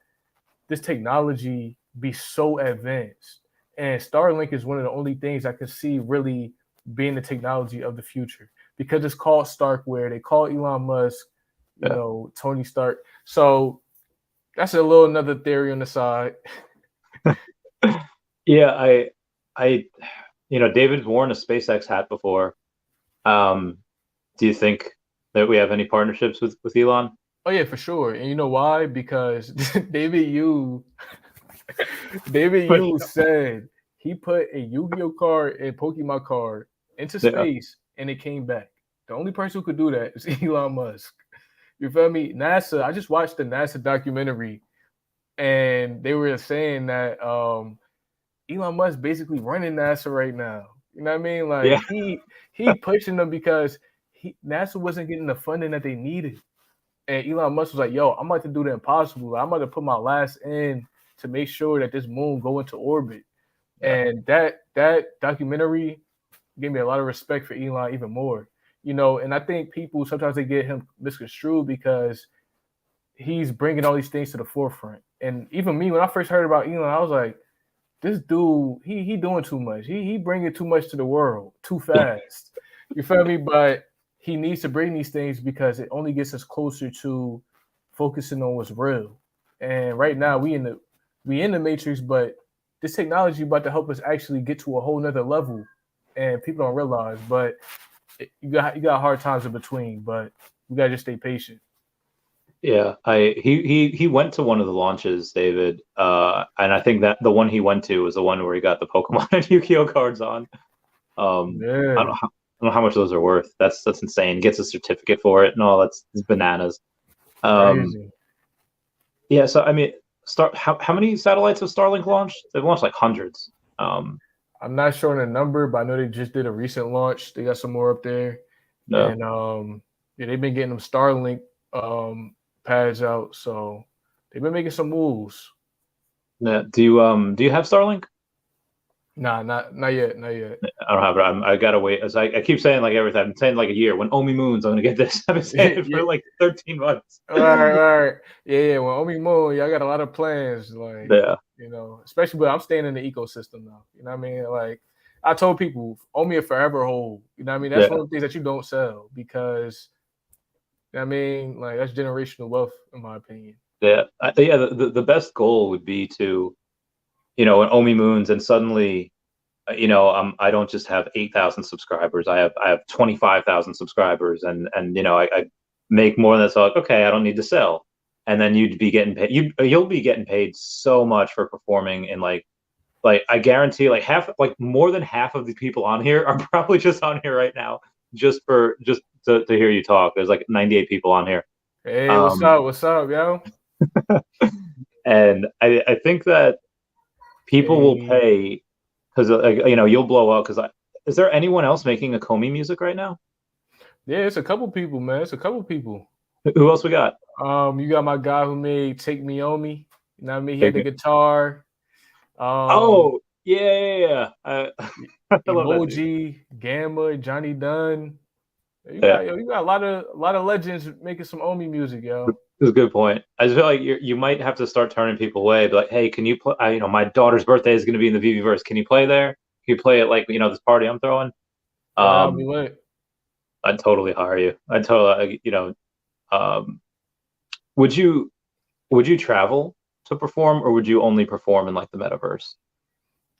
this technology be so advanced? And Starlink is one of the only things I can see really being the technology of the future, because it's called Starkware. They call Elon Musk, Tony Stark. So that's a little another theory on the side. Yeah, I David's worn a SpaceX hat before. Do you think that we have any partnerships with Elon? Oh yeah, for sure. And you know why? Because David Yu said he put a Yu-Gi-Oh card and Pokemon card into space and it came back. The only person who could do that is Elon Musk. You feel me? NASA, I just watched the NASA documentary and they were saying that Elon Musk basically running NASA right now. You know what I mean? Like he pushing them because NASA wasn't getting the funding that they needed. And Elon Musk was like, yo, I'm about to do the impossible. I'm about to put my last in to make sure that this moon go into orbit. Yeah. And that documentary gave me a lot of respect for Elon even more. And I think people sometimes they get him misconstrued because he's bringing all these things to the forefront. And even me, when I first heard about Elon, I was like, this dude, he doing too much. He bringing too much to the world too fast. You feel me? But he needs to bring these things because it only gets us closer to focusing on what's real. And right now we in the matrix, but this technology about to help us actually get to a whole nother level. And people don't realize, but you got hard times in between, but we gotta just stay patient. Yeah, he went to one of the launches, David, and I think that the one he went to was the one where he got the Pokemon and Yu-Gi-Oh cards on. Yeah. I don't know how much those are worth. That's insane. Gets a certificate for it and all. That's bananas. Crazy. Yeah, so I mean, how many satellites have Starlink launched? They've launched like hundreds. I'm not sure on the number, but I know they just did a recent launch. They got some more up there, and they've been getting them Starlink pads out, so they've been making some moves. Yeah. Do you have Starlink? Nah, not yet. I don't have it. I gotta wait. As I keep saying, like every time, I'm saying like a year. When Omi Moons, I'm gonna get this. I've been saying it for like 13 months. All right. Yeah. When Omi Moon, y'all got a lot of plans. Like, especially, but I'm staying in the ecosystem now. You know what I mean? Like, I told people, Omi a forever hold. You know what I mean? That's one of the things that you don't sell because, you know what I mean? Like, that's generational wealth, in my opinion. Yeah. The best goal would be to, an Omi Moons, and suddenly, I don't just have 8,000 subscribers. I have 25,000 subscribers, and I make more than that. So like, okay, I don't need to sell, and then you'd be getting paid. You'll be getting paid so much for performing in like I guarantee more than half of the people on here are probably just on here right now just to hear you talk. There's like 98 people on here. Hey, what's up, yo? And I think that people will pay because you'll blow up. Because is there anyone else making a Comey music right now? Yeah, it's a couple people, man. It's a couple people. Who else we got? You got my guy who made "Take Me On Me." You know what I mean? He had the guitar. Yeah. Emoji, Gamma, Johnny Dunn. You got a lot of legends making some Omi music, yo. That's a good point. I just feel like you might have to start turning people away. But like, hey, can you play? My daughter's birthday is going to be in the veve verse. Can you play there? Can you play it like this party I'm throwing? I'll be lit. I'd totally hire you. I'd totally would you travel to perform, or would you only perform in like the metaverse?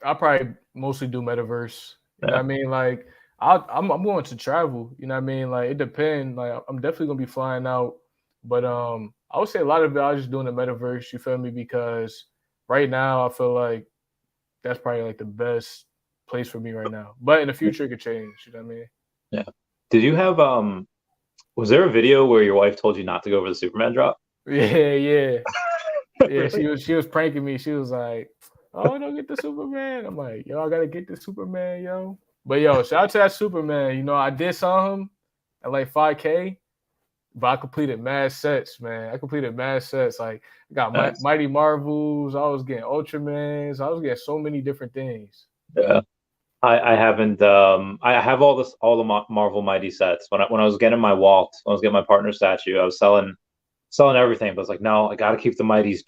I'll probably mostly do metaverse. You know what I mean? Like I'm going to travel. You know what I mean? Like it depends. Like I'm definitely gonna be flying out, but I would say a lot of it I was just doing the metaverse. You feel me? Because right now I feel like that's probably like the best place for me right now. But in the future it could change. You know what I mean? Yeah. Did you have was there a video where your wife told you not to go over the Superman drop? Yeah. Yeah, really? She was pranking me. She was like, oh, don't get the Superman. I'm like, yo, I gotta get the Superman, yo. But yo, shout out to that Superman. You know, I did saw him at like 5K, but I completed mad sets, man. I completed mad sets. Like, I got Nice. Mighty Marvels. I was getting Ultramans. I was getting so many different things. Yeah. I haven't. I have all the Marvel Mighty sets. When I was getting my Walt, when I was getting my partner statue, I was selling everything. But I was like, no, I got to keep the Mighties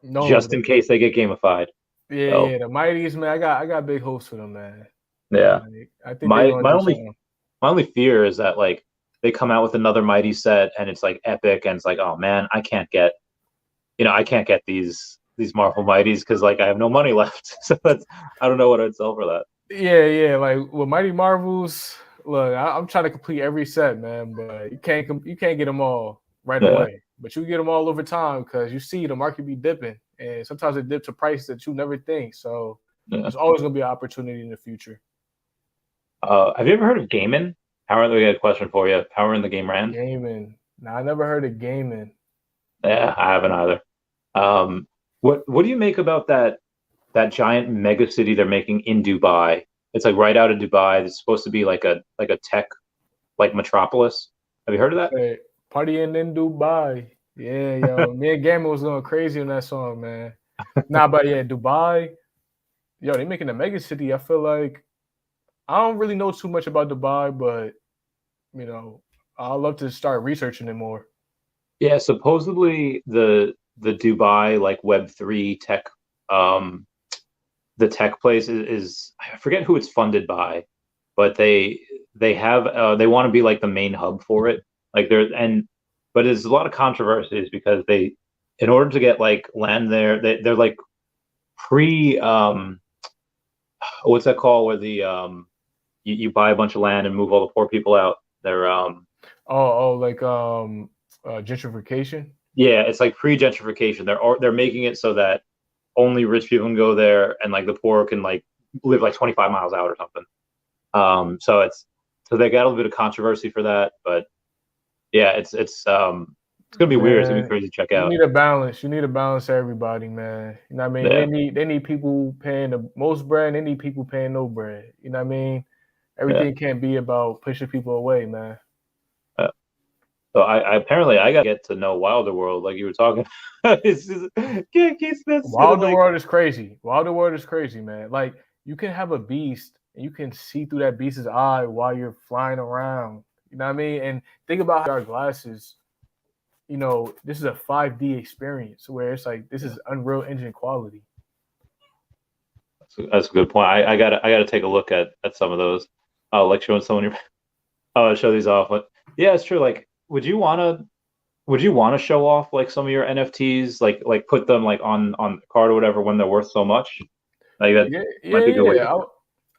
No, just in case they get gamified. So the Mighties, man. I got big hopes for them, man. yeah, Like, I think they're my gonna my do only something. my only fear is that like they come out with another Mighty set and it's like epic and it's like, oh man, I can't get these Marvel Mighties because like I have no money left. So I don't know what I'd sell for that. Yeah. Like with Mighty Marvels, look, I'm trying to complete every set, man. But you can't get them all right Yeah, away. But you get them all over time because you see the market be dipping, and sometimes it dips to price that you never think. So yeah. there's always gonna be an opportunity in the future. Have you ever heard of gaming? We got a question for you. Power in the game ran? Gaming. Now I never heard of gaming. Yeah, I haven't either. Um, what do you make about that giant mega city they're making in Dubai? It's like right out of Dubai. It's supposed to be like a tech like metropolis. Have you heard of that? Hey, partying in Dubai. Yeah, yo. Me and Gamma was going crazy on that song, man. Nah, but yeah, Dubai, yo, they making a mega city. I feel like I don't really know too much about Dubai, but you know, I'd love to start researching it more. Yeah, supposedly the Dubai like Web3 tech um the tech place is I forget who it's funded by, but they have they want to be like the main hub for it. Like there and but there's a lot of controversies because they in order to get like land there, they're like pre what's that called where you buy a bunch of land and move all the poor people out. They're Like gentrification. yeah, it's like pre-gentrification. They're making it so that only rich people can go there and like the poor can like live like 25 miles out or something. So they got a little bit of controversy for that, but yeah, it's gonna be weird. It's gonna be Man, crazy to check you out. need a balance. You need a balance for everybody, man. You know what I mean? Yeah, They need people paying the most bread, they need people paying no bread. You know what I mean? yeah. Everything can't be about pushing people away, man. So I apparently I gotta get to know Wilder World like you were talking. It's just Keith Smith's gonna Wilder like World is crazy. Wilder World is crazy, man. Like you can have a beast and you can see through that beast's eye while you're flying around. You know what I mean? And think about how our glasses, you know, this is a 5D experience where it's like this is Unreal Engine quality. that's a good point. I gotta take a look at some of those. Like showing someone your show these off. But yeah, it's true. Like, would you want to show off like some of your NFTs, like put them like on the card or whatever when they're worth so much? Like that might be a good way to Yeah.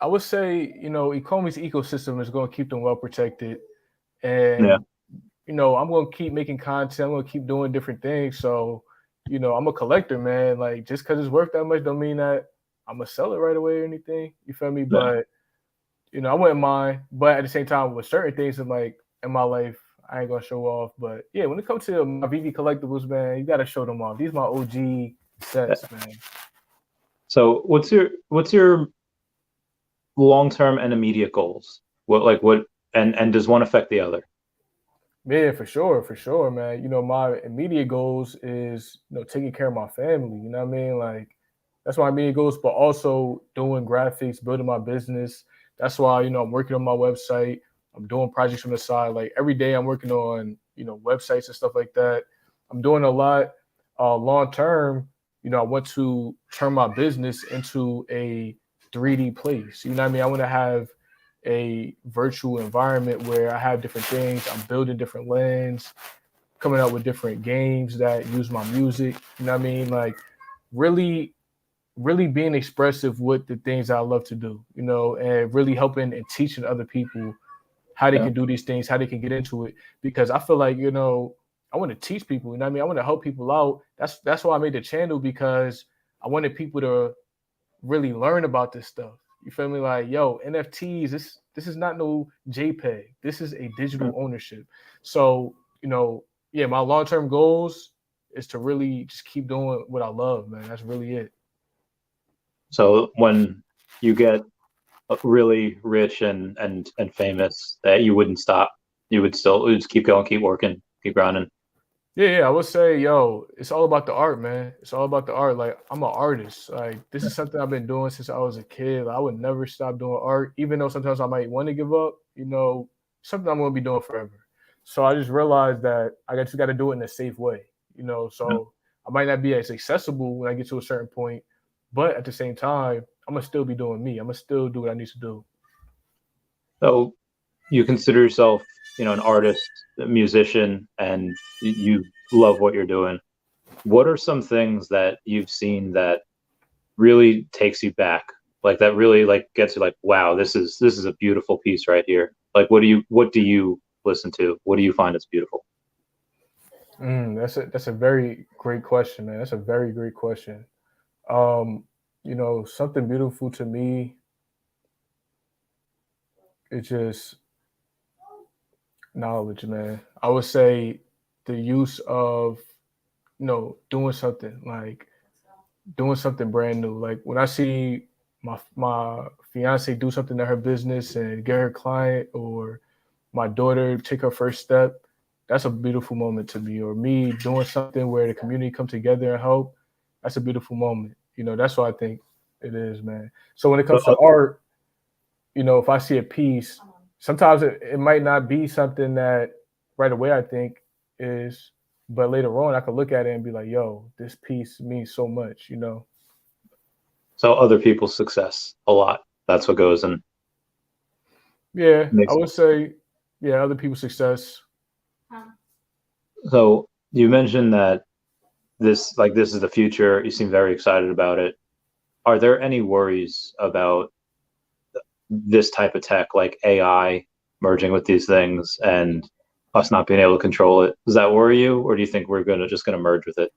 I would say, you know, Economy's ecosystem is going to keep them well protected. yeah. And, you know, I'm going to keep making content. I'm going to keep doing different things. So, you know, I'm a collector, man. Like, just because it's worth that much don't mean that I'm going to sell it right away or anything. You feel me? Yeah. But, you know, I wouldn't mind. But at the same time, with certain things in my life, I ain't going to show off. But, yeah, when it comes to my VV collectibles, man, you got to show them off. These are my OG sets, man. So what's your long term and immediate goals? What and does one affect the other? Yeah, for sure, man. You know, my immediate goals is, you know, taking care of my family. You know what I mean? Like, that's my immediate goals, but also doing graphics, building my business. That's why, you know, I'm working on my website. I'm doing projects on the side. Like every day I'm working on, you know, websites and stuff like that. I'm doing a lot. Long term, you know, I want to turn my business into a 3D place. You know what I mean? I want to have a virtual environment where I have different things. I'm building different lands, coming up with different games that use my music. You know what I mean? Like really, really being expressive with the things I love to do, you know, and really helping and teaching other people how they Yeah. can do these things, how they can get into it. Because I feel like, you know, I want to teach people, you know what I mean? I want to help people out. That's why I made the channel, because I wanted people to really learn about this stuff. You feel me? Like, yo, NFTs, this is not no JPEG. This is a digital ownership. So, you know, yeah, my long-term goals is to really just keep doing what I love, man. That's really it. So when you get really rich and famous, that you wouldn't stop. You would just keep going, keep working, keep grinding. Yeah, I would say, yo, it's all about the art, man. It's all about the art. Like, I'm an artist. Like, this is something I've been doing since I was a kid. Like, I would never stop doing art, even though sometimes I might want to give up. Something I'm gonna be doing forever. So I just realized that I just got to do it in a safe way. So I might not be as accessible when I get to a certain point, but at the same time, I'm gonna still be doing me. I'm gonna still do what I need to do. So you consider yourself, an artist, a musician, and you love what you're doing. What are some things that you've seen that really takes you back, like that really like gets you like, wow, this is a beautiful piece right here? Like, what do you listen to? What do you find is beautiful? That's a very great question, man. That's a very great question. Um, Something beautiful to me is just knowledge, man. I would say the use of, doing something brand new. Like when I see my fiance do something in her business and get her client, or my daughter take her first step, that's a beautiful moment to me. Or me doing something where the community come together and help, that's a beautiful moment. That's what I think it is, man. So when it comes to art, if I see a piece, sometimes it might not be something that right away I think is, but later on I could look at it and be like, yo, this piece means so much. So other people's success a lot. That's what goes in. Yeah, I Makes would say, yeah, other people's success. So you mentioned that this is the future. You seem very excited about it. Are there any worries about this type of tech, like AI merging with these things and us not being able to control it? Does that worry you, or do you think we're gonna merge with it?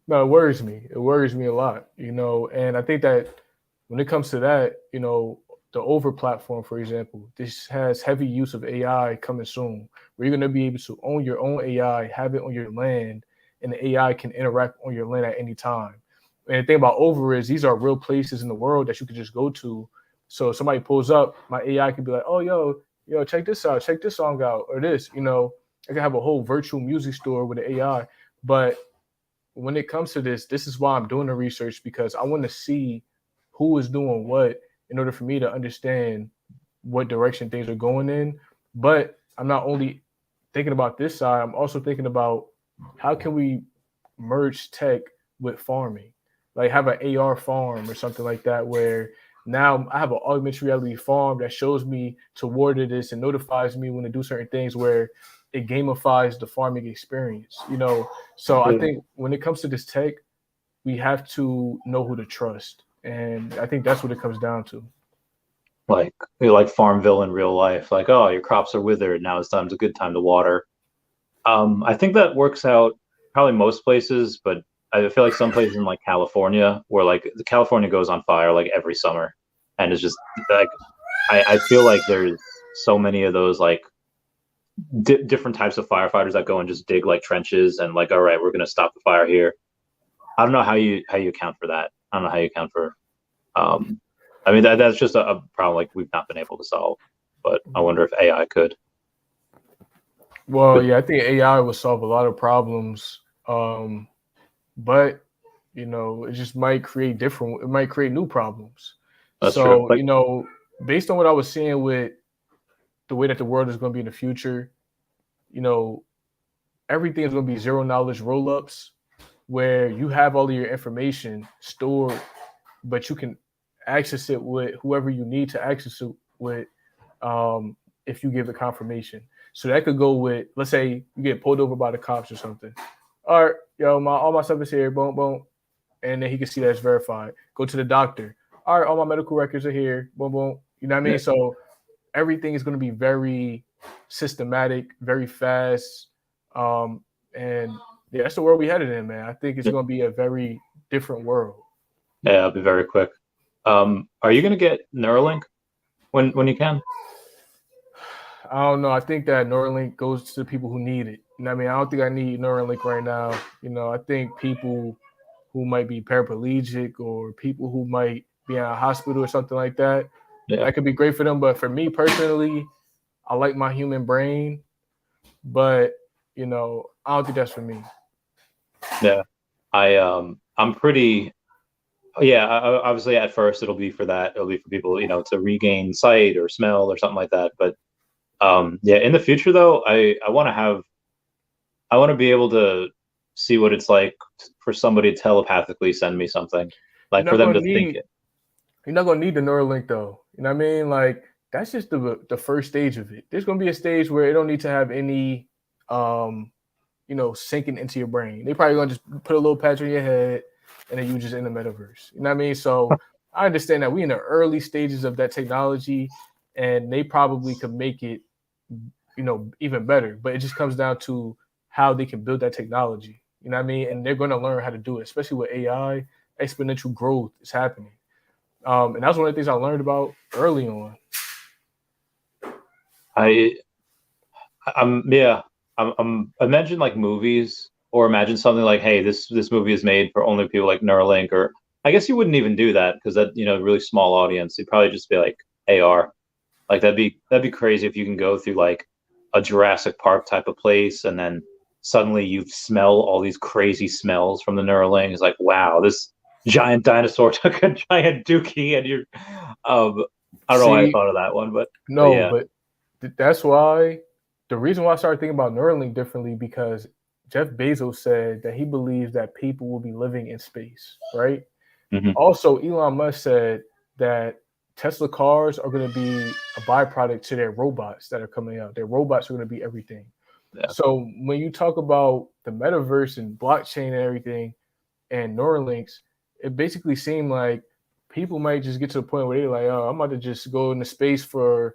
No, it worries me. It worries me a lot. And I think that when it comes to that, the over platform, for example, this has heavy use of AI coming soon, where you're going to be able to own your own AI, have it on your land, and the AI can interact on your land at any time. And the thing about over is these are real places in the world that you could just go to. So if somebody pulls up, my AI can be like, oh, yo, check this out, check this song out, or this. I can have a whole virtual music store with the AI. But when it comes to this is why I'm doing the research, because I want to see who is doing what in order for me to understand what direction things are going in. But I'm not only thinking about this side, I'm also thinking about how can we merge tech with farming, like have an AR farm or something like that, where now I have an augmented reality farm that shows me toward this and notifies me when to do certain things, where it gamifies the farming experience. So I think when it comes to this tech, we have to know who to trust. And I think that's what it comes down to. Like Farmville in real life, like, oh, your crops are withered, now it's a good time to water. I think that works out probably most places, but I feel like some places in like California, where like the California goes on fire like every summer, and it's just like I feel like there's so many of those like different types of firefighters that go and just dig like trenches and like, all right, we're gonna stop the fire here. I don't know how you account for that. I don't know how you account for. Um, I mean that's just a problem like we've not been able to solve, but I wonder if AI could. Well, But yeah, I think AI will solve a lot of problems. But it just might create it might create new problems. that's true. So, Like, based on what I was seeing with the way that the world is going to be in the future, you know, everything is going to be zero knowledge roll ups, where you have all of your information stored, but you can access it with whoever you need to access it with, if you give the confirmation. So that could go with, let's say you get pulled over by the cops or something. All right, yo, all my stuff is here, boom, boom. And then he can see that it's verified. Go to the doctor. All right, all my medical records are here, boom, boom. You know what I mean? So everything is going to be very systematic, very fast. And yeah, that's the world we headed in, man. I think it's going to be a very different world. yeah, I'll be very quick. Are you gonna get Neuralink when you can? I don't know. I think that Neuralink goes to the people who need it. You know what I mean? I don't think I need Neuralink right now. I think people who might be paraplegic or people who might be in a hospital or something like that. Yeah. That could be great for them. But for me personally, I like my human brain, but I don't think that's for me. Yeah. I'm pretty. Yeah, obviously at first it'll be for that. It'll be for people, to regain sight or smell or something like that. But yeah, in the future though, I want to be able to see what it's like for somebody to telepathically send me something, You're like for not them gonna to think need it. you're not gonna need the Neuralink though. You know what I mean? Like that's just the first stage of it. There's gonna be a stage where it don't need to have any sinking into your brain. They probably gonna just put a little patch on your head and then you just in the metaverse. You know what I mean? So I understand that we in the early stages of that technology and they probably could make it, even better. But it just comes down to how they can build that technology. You know what I mean? And they're gonna learn how to do it, especially with AI. Exponential growth is happening. And that's one of the things I learned about early on. I'm imagine like movies, or imagine something like, hey, this movie is made for only people like Neuralink, or I guess you wouldn't even do that because that really small audience. You'd probably just be like AR, like that'd be crazy if you can go through like a Jurassic Park type of place and then suddenly you smell all these crazy smells from the Neuralink. It's like, wow, this giant dinosaur took a giant dookie, and you're I don't know why I See, thought of that one, but no, yeah. but that's why the reason why I started thinking about Neuralink differently because Jeff Bezos said that he believes that people will be living in space, right? Mhm. Also, Elon Musk said that Tesla cars are going to be a byproduct to their robots that are coming out. Their robots are going to be everything. Yeah. So when you talk about the metaverse and blockchain and everything and Neuralinks, it basically seemed like people might just get to a point where they're like, oh, I'm about to just go into space for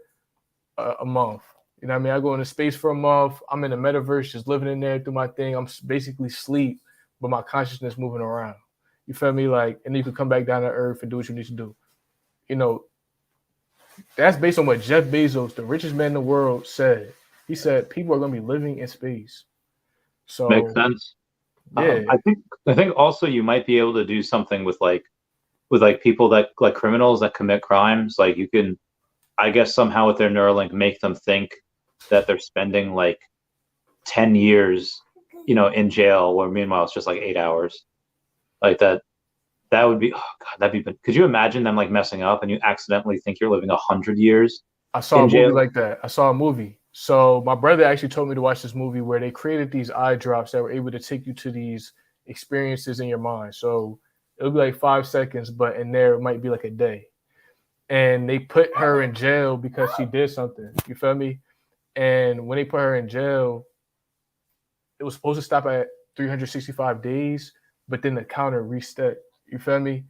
a month. You know what I mean? I go into space for a month. I'm in the metaverse, just living in there, do my thing. I'm basically sleep, but my consciousness moving around. You feel me? Like, and you can come back down to earth and do what you need to do. That's based on what Jeff Bezos, the richest man in the world, said. He said people are going to be living in space. Makes So, sense. yeah. I think also you might be able to do something with like people that like criminals that commit crimes. Like you can, I guess somehow with their Neuralink make them think that they're spending like 10 years, in jail, where meanwhile it's just like 8 hours. Like that would be, oh God, could you imagine them like messing up and you accidentally think you're living 100 years I saw in a movie jail? like that. I saw a movie. So my brother actually told me to watch this movie where they created these eye drops that were able to take you to these experiences in your mind. So it'll be like 5 seconds, but in there it might be like a day. And they put her in jail because she did something. You feel me? And when they put her in jail, it was supposed to stop at 365 days, but then the counter reset. You feel me?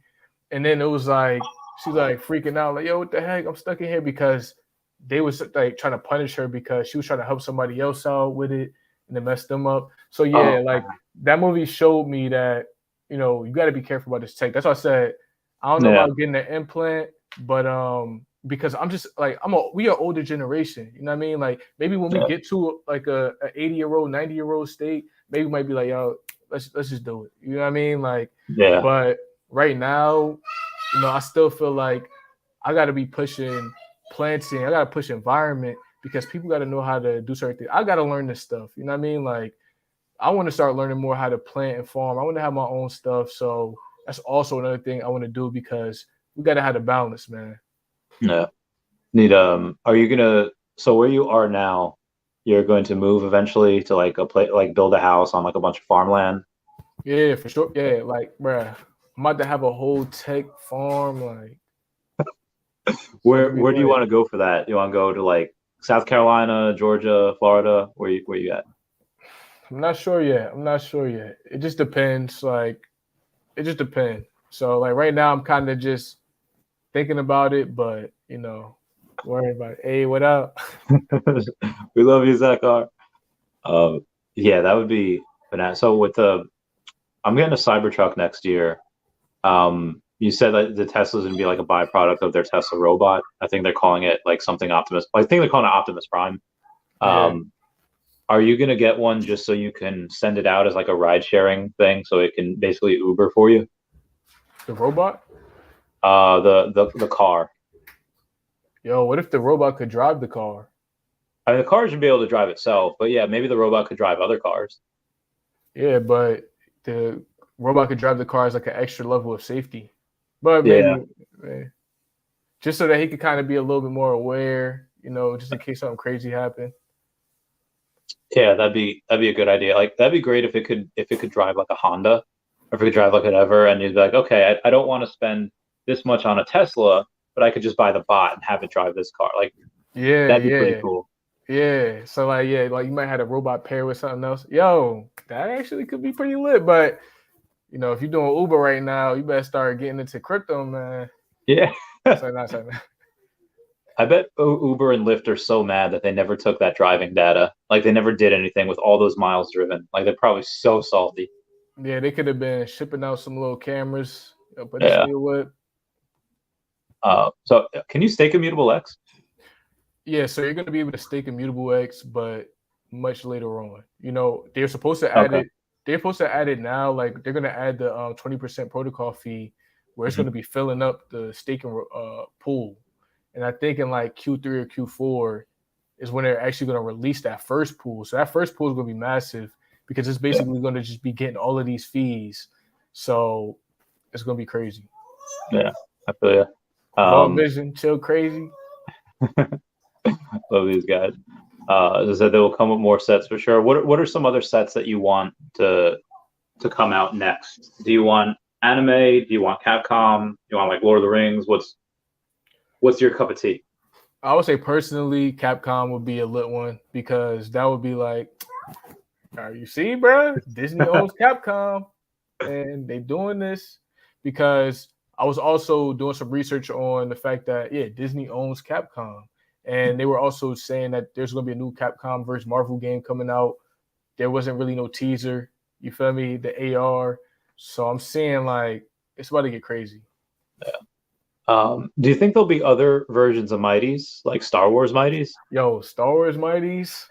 And then it was like she's like freaking out, like, yo, what the heck? I'm stuck in here because they was like trying to punish her because she was trying to help somebody else out with it and it messed them up. So yeah, Oh, like that movie showed me that, you gotta be careful about this tech. That's why I said I don't know yeah, about getting an implant, but because I'm just like we are older generation, you know what I mean? Like maybe when we yeah, get to like a 80-year-old, 90-year-old state, maybe we might be like, yo, let's just do it. You know what I mean? Like, yeah. but right now, I still feel like I got to be pushing planting. I got to push environment because people got to know how to do certain things. I got to learn this stuff. You know what I mean? Like, I want to start learning more how to plant and farm. I want to have my own stuff. So that's also another thing I want to do because we got to have a balance, man. Yeah. Are you gonna, so where you are now, you're going to move eventually to like a place, like build a house on like a bunch of farmland? Yeah, for sure. Yeah, like, bruh, I'm about to have a whole tech farm. Like, it's about to be Where do you lit. want to go for that? You want to go to like South Carolina, Georgia, Florida? Where you at? I'm not sure yet. I'm not sure yet. It just depends. Like, it just depends. So, like, right now, I'm kind of just thinking about it, but worrying about it. Hey, what up? We love you, Zachar. Yeah, that would be bananas. So I'm getting a Cybertruck next year. You said that the Tesla's gonna be like a byproduct of their Tesla robot. I think they're calling it like something Optimus. I think they're calling it Optimus Prime. Yeah, Um, are you gonna get one just so you can send it out as like a ride sharing thing, so it can basically Uber for you? the robot. The car. Yo, what if the robot could drive the car? I mean, the car should be able to drive itself, but yeah, maybe the robot could drive other cars. Yeah, but the robot could drive the car as like an extra level of safety. But Yeah. maybe just so that he could kind of be a little bit more aware, just in case something crazy happened. Yeah, that'd be a good idea. Like that'd be great if it could drive like a Honda, or if it could drive like whatever, and you'd be like, okay, I don't want to spend this much on a Tesla, but I could just buy the bot and have it drive this car. Like that'd be pretty cool. Yeah. So like you might have a robot pair with something else. Yo, that actually could be pretty lit. But if you're doing Uber right now, you better start getting into crypto, man. Yeah. Sorry, not. I bet Uber and Lyft are so mad that they never took that driving data. Like they never did anything with all those miles driven. Like they're probably so salty. Yeah, they could have been shipping out some little cameras, but Yeah. what? So can you stake Immutable X? Yeah, so you're going to be able to stake Immutable X, but much later on. They're supposed to add it. They're supposed to add it now. Like they're going to add the 20% protocol fee, where it's going to be filling up the staking pool. And I think in like Q3 or Q4 is when they're actually going to release that first pool. So that first pool is going to be massive because it's basically going to just be getting all of these fees. So it's going to be crazy. Yeah, I feel you. Long Vision, chill crazy. Love these guys. As I said, they will come with more sets for sure. What are some other sets that you want to come out next? Do you want anime? Do you want Capcom? Do you want like Lord of the Rings? What's your cup of tea? I would say personally, Capcom would be a lit one because that would be like, you see, bro, Disney owns Capcom, and they doing this because I was also doing some research on the fact that Disney owns Capcom, and they were also saying that there's going to be a new Capcom versus Marvel game coming out. There wasn't really no teaser. You feel me? The AR. So I'm seeing like it's about to get crazy. Yeah. Do you think there'll be other versions of Mighties, like Star Wars Mighties? Yo, Star Wars Mighties.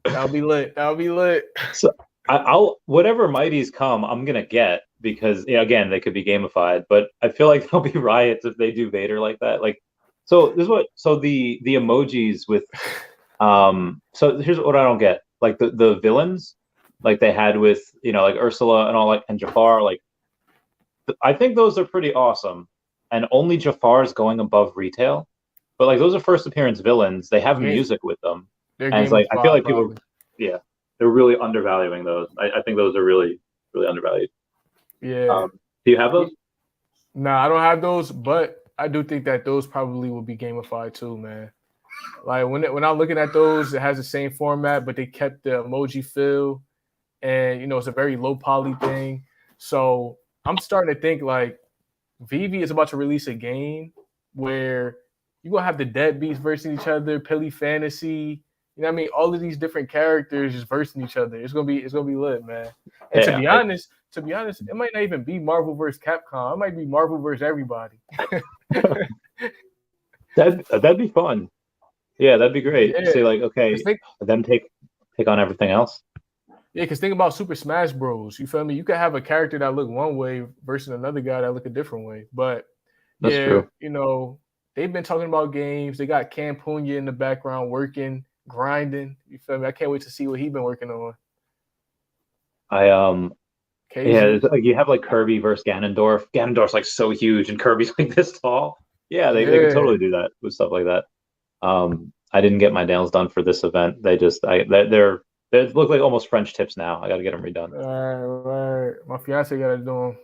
That'll be lit. So I'll whatever Mighties come, I'm gonna get because again they could be gamified, but I feel like there'll be riots if they do Vader like that. Like, so this is what the emojis with so here's what I don't get. Like the villains, like they had with like Ursula and all like and Jafar, like I think those are pretty awesome. And only Jafar is going above retail, but like those are first appearance villains. They have music with them, and it's like I feel like people, they're really undervaluing those. I think those are really really undervalued. Yeah. Do you have those? Nah, I don't have those, but I do think that those probably will be gamified too, man. Like when I'm looking at those, it has the same format, but they kept the emoji feel, and it's a very low poly thing. So I'm starting to think like veve is about to release a game where you're gonna have the deadbeats versing each other, Pilly Fantasy, what I mean? All of these different characters just versing each other. It's gonna be lit, man. And to be honest, it might not even be Marvel versus Capcom. It might be Marvel versus everybody. That'd be fun. Yeah, that'd be great. Yeah. Say like, okay, them take on everything else. Yeah, because think about Super Smash Bros. You feel me? You could have a character that look one way versus another guy that look a different way. But that's true. They've been talking about games. They got Cam Punya in the background working, grinding. You feel me? I can't wait to see what he's been working on. Like you have like Kirby versus Ganondorf. Ganondorf's like so huge, and Kirby's like this tall. Yeah, they could totally do that with stuff like that. I didn't get my nails done for this event. They look like almost French tips now. I got to get them redone. All right. My fiance got to do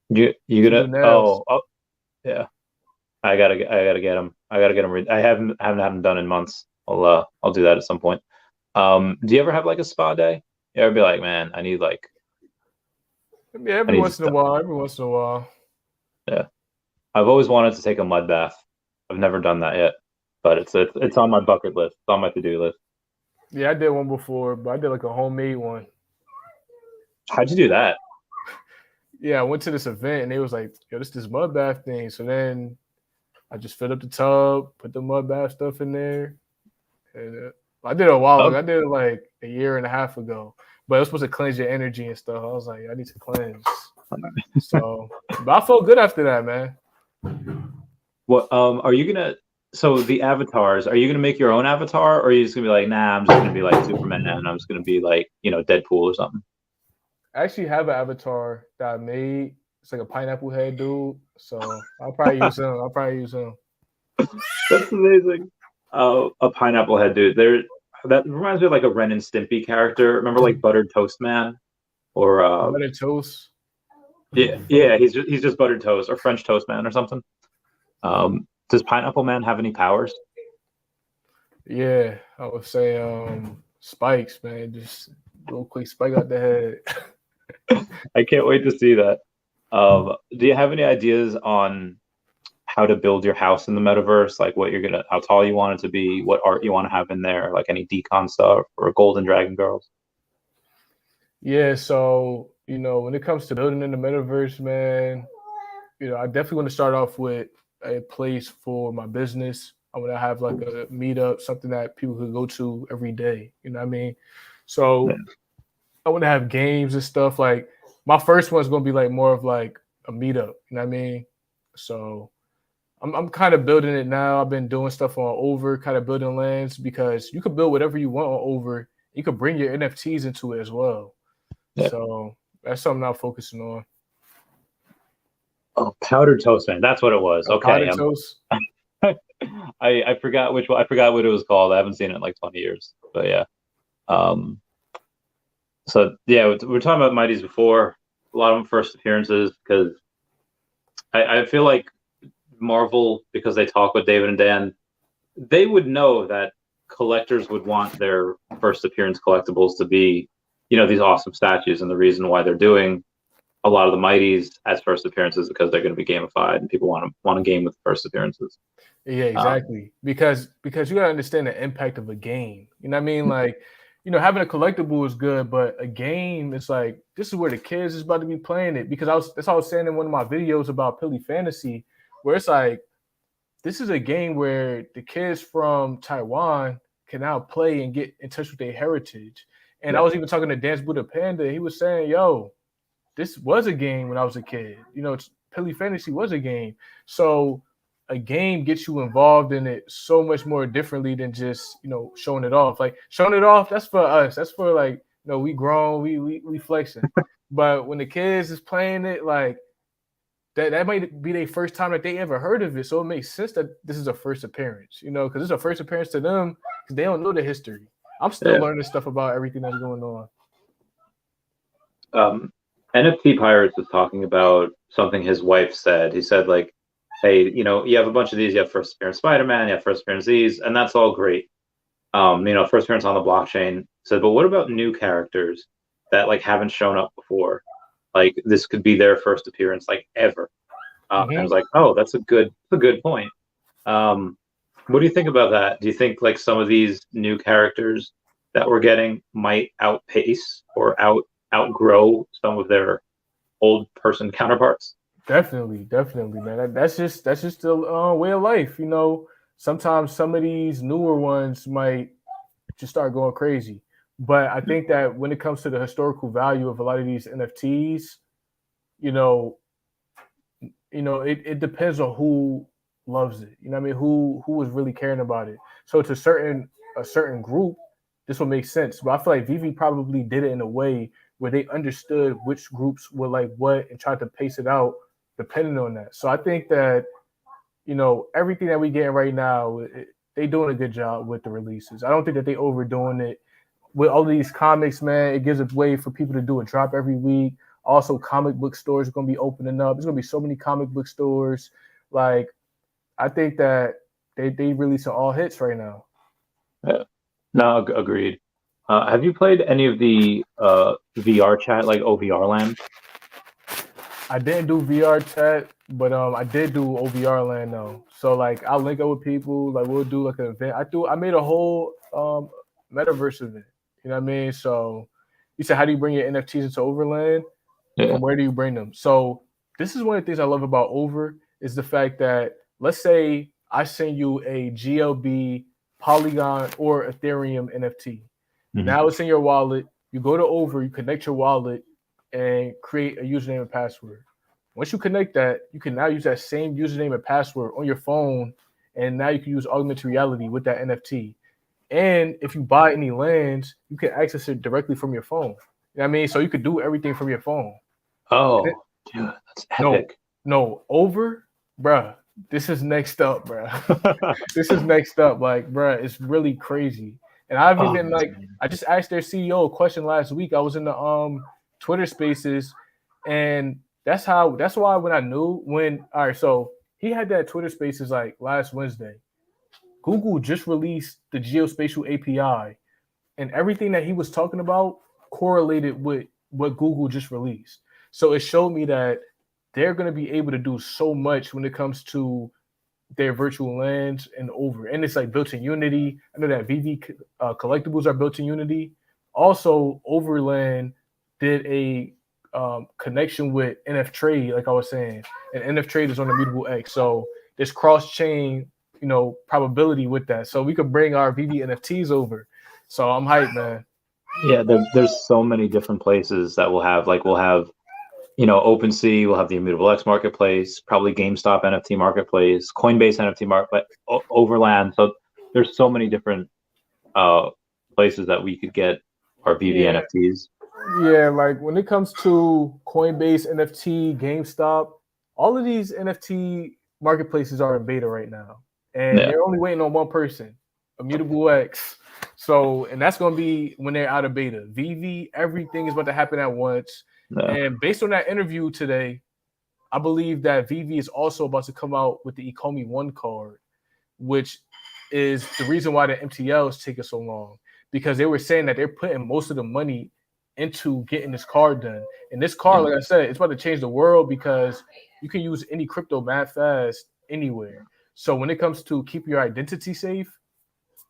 them. You gonna? Oh, yeah. I gotta get them. I gotta get them. I haven't had them done in months. I'll do that at some point. Do you ever have like a spa day? You ever be like, man, I need like. Yeah, every once in a while. Yeah, I've always wanted to take a mud bath. I've never done that yet, but it's on my bucket list. It's on my to-do list. Yeah, I did one before, but I did like a homemade one. How'd you do that? Yeah, I went to this event and it was like, yo, this mud bath thing. So then I just filled up the tub, put the mud bath stuff in there. And I did it a while ago. I did it like a year and a half ago. But it was supposed to cleanse your energy and stuff. I was like, I need to cleanse. So, but I felt good after that, man. What are you gonna? So the avatars, are you gonna make your own avatar, or are you just gonna be like, nah, I'm just gonna be like Superman, and I'm just gonna be like, Deadpool or something? I actually have an avatar that I made. It's like a pineapple head dude. So I'll probably use him. That's amazing. A pineapple head dude. That reminds me of like a Ren and Stimpy character. Remember like Buttered Toast Man, or Butter toast. yeah, he's just Buttered Toast or French Toast Man or something. Does Pineapple Man have any powers? Yeah, I would say spikes, man. Just real quick spike out the head. I can't wait to see that. Do you have any ideas on how to build your house in the metaverse? Like how tall you want it to be, what art you want to have in there, like any decon stuff or Golden Dragon Girls? Yeah, so when it comes to building in the metaverse, man, I definitely want to start off with a place for my business. I want to have like a meetup, something that people could go to every day. You know what I mean? So I want to have games and stuff. Like my first one's gonna be like more of like a meetup. You know what I mean? So I'm kind of building it now. I've been doing stuff on Over, kind of building lands because you could build whatever you want on Over. You could bring your NFTs into it as well. Yeah. So that's something I'm focusing on. Oh, Powdered Toast Man. That's what it was. Okay. Powdered toast. I forgot which one. I forgot what it was called. I haven't seen it in like 20 years. But yeah. So yeah, we're talking about Mighties before. A lot of them first appearances because I feel like Marvel, because they talk with David and Dan, they would know that collectors would want their first appearance collectibles to be, these awesome statues, and the reason why they're doing a lot of the Mighties as first appearances because they're going to be gamified and people want to game with first appearances. Yeah, exactly. Because you got to understand the impact of a game. You know what I mean? Like, having a collectible is good, but a game is like, this is where the kids is about to be playing it. Because that's what I was saying in one of my videos about Pilly Fantasy, where it's like, this is a game where the kids from Taiwan can now play and get in touch with their heritage. And I was even talking to Dance Buddha Panda. He was saying, yo, this was a game when I was a kid. Pilly Fantasy was a game. So a game gets you involved in it so much more differently than just, showing it off. Like showing it off, that's for us. That's for like, we grown, we flexing. But when the kids is playing it, like that might be their first time that they ever heard of it. So it makes sense that this is a first appearance, because it's a first appearance to them because they don't know the history. I'm still learning stuff about everything that's going on. NFT Pirates was talking about something his wife said. He said, like, hey, you have a bunch of these. You have first appearance Spider-Man, you have first appearance these, and that's all great. First appearance on the blockchain. Said, but what about new characters that like haven't shown up before? Like this could be their first appearance, like ever. And I was like, oh, that's a good point. What do you think about that? Do you think like some of these new characters that we're getting might outpace or outgrow some of their old person counterparts? Definitely, man. That's just the way of life. Sometimes some of these newer ones might just start going crazy. But I think that when it comes to the historical value of a lot of these NFTs, it depends on who loves it. You know what I mean? Who is really caring about it. So to a certain group, this will make sense. But I feel like veve probably did it in a way where they understood which groups were like what and tried to pace it out depending on that. So I think that, everything that we getting right now, they doing a good job with the releases. I don't think that they overdoing it. With all these comics, man, it gives a way for people to do a drop every week. Also, comic book stores are going to be opening up. There's going to be so many comic book stores. Like, I think that they releasing all hits right now. Yeah. No, agreed. Have you played any of the VR chat, like OVR Land? I didn't do VR chat, but I did do OVR Land though. So like, I'll link up with people. Like, we'll do like an event. I made a whole metaverse event. You know what I mean? So you said, how do you bring your NFTs into Overland? Yeah. And where do you bring them? So this is one of the things I love about Over is the fact that, let's say I send you a GLB, Polygon, or Ethereum NFT. Mm-hmm. Now it's in your wallet. You go to Over, you connect your wallet. and create a username and password. Once you connect that, you can now use that same username and password on your phone, and now you can use augmented reality with that NFT. And if you buy any lands, you can access it directly from your phone. You know what I mean? So you could do everything from your phone. Oh, dude, that's epic. No, bruh. This is next up, bruh. This is next up. Like, bruh, it's really crazy. And I've even I just asked their CEO a question last week. I was in the Twitter spaces, and that's why when I knew when all right, so he had that Twitter spaces like last Wednesday. Google just released the geospatial API, and everything that he was talking about correlated with what Google just released. So it showed me that they're going to be able to do so much when it comes to their virtual lands and over. And it's like built in Unity. I know that veve collectibles are built in Unity. Also, Overland did a connection with NF Trade, like I was saying, and NF Trade is on Immutable X. So there's cross chain, probability with that. So we could bring our veve NFTs over. So I'm hyped, man. Yeah, there's so many different places that we'll have OpenSea, we'll have the Immutable X marketplace, probably GameStop NFT marketplace, Coinbase NFT marketplace, Overland. So there's so many different places that we could get our veve NFTs. Yeah, like when it comes to Coinbase NFT, GameStop, all of these NFT marketplaces are in beta right now, and they're only waiting on one person, Immutable X. So, and that's going to be when they're out of beta. veve, everything is about to happen at once. And based on that interview today, I believe that veve is also about to come out with the Ecomi 1 card, which is the reason why the MTL is taking so long, because they were saying that they're putting most of the money into getting this card done. And this card, like I said, it's about to change the world because you can use any crypto mad fast anywhere. So when it comes to keeping your identity safe,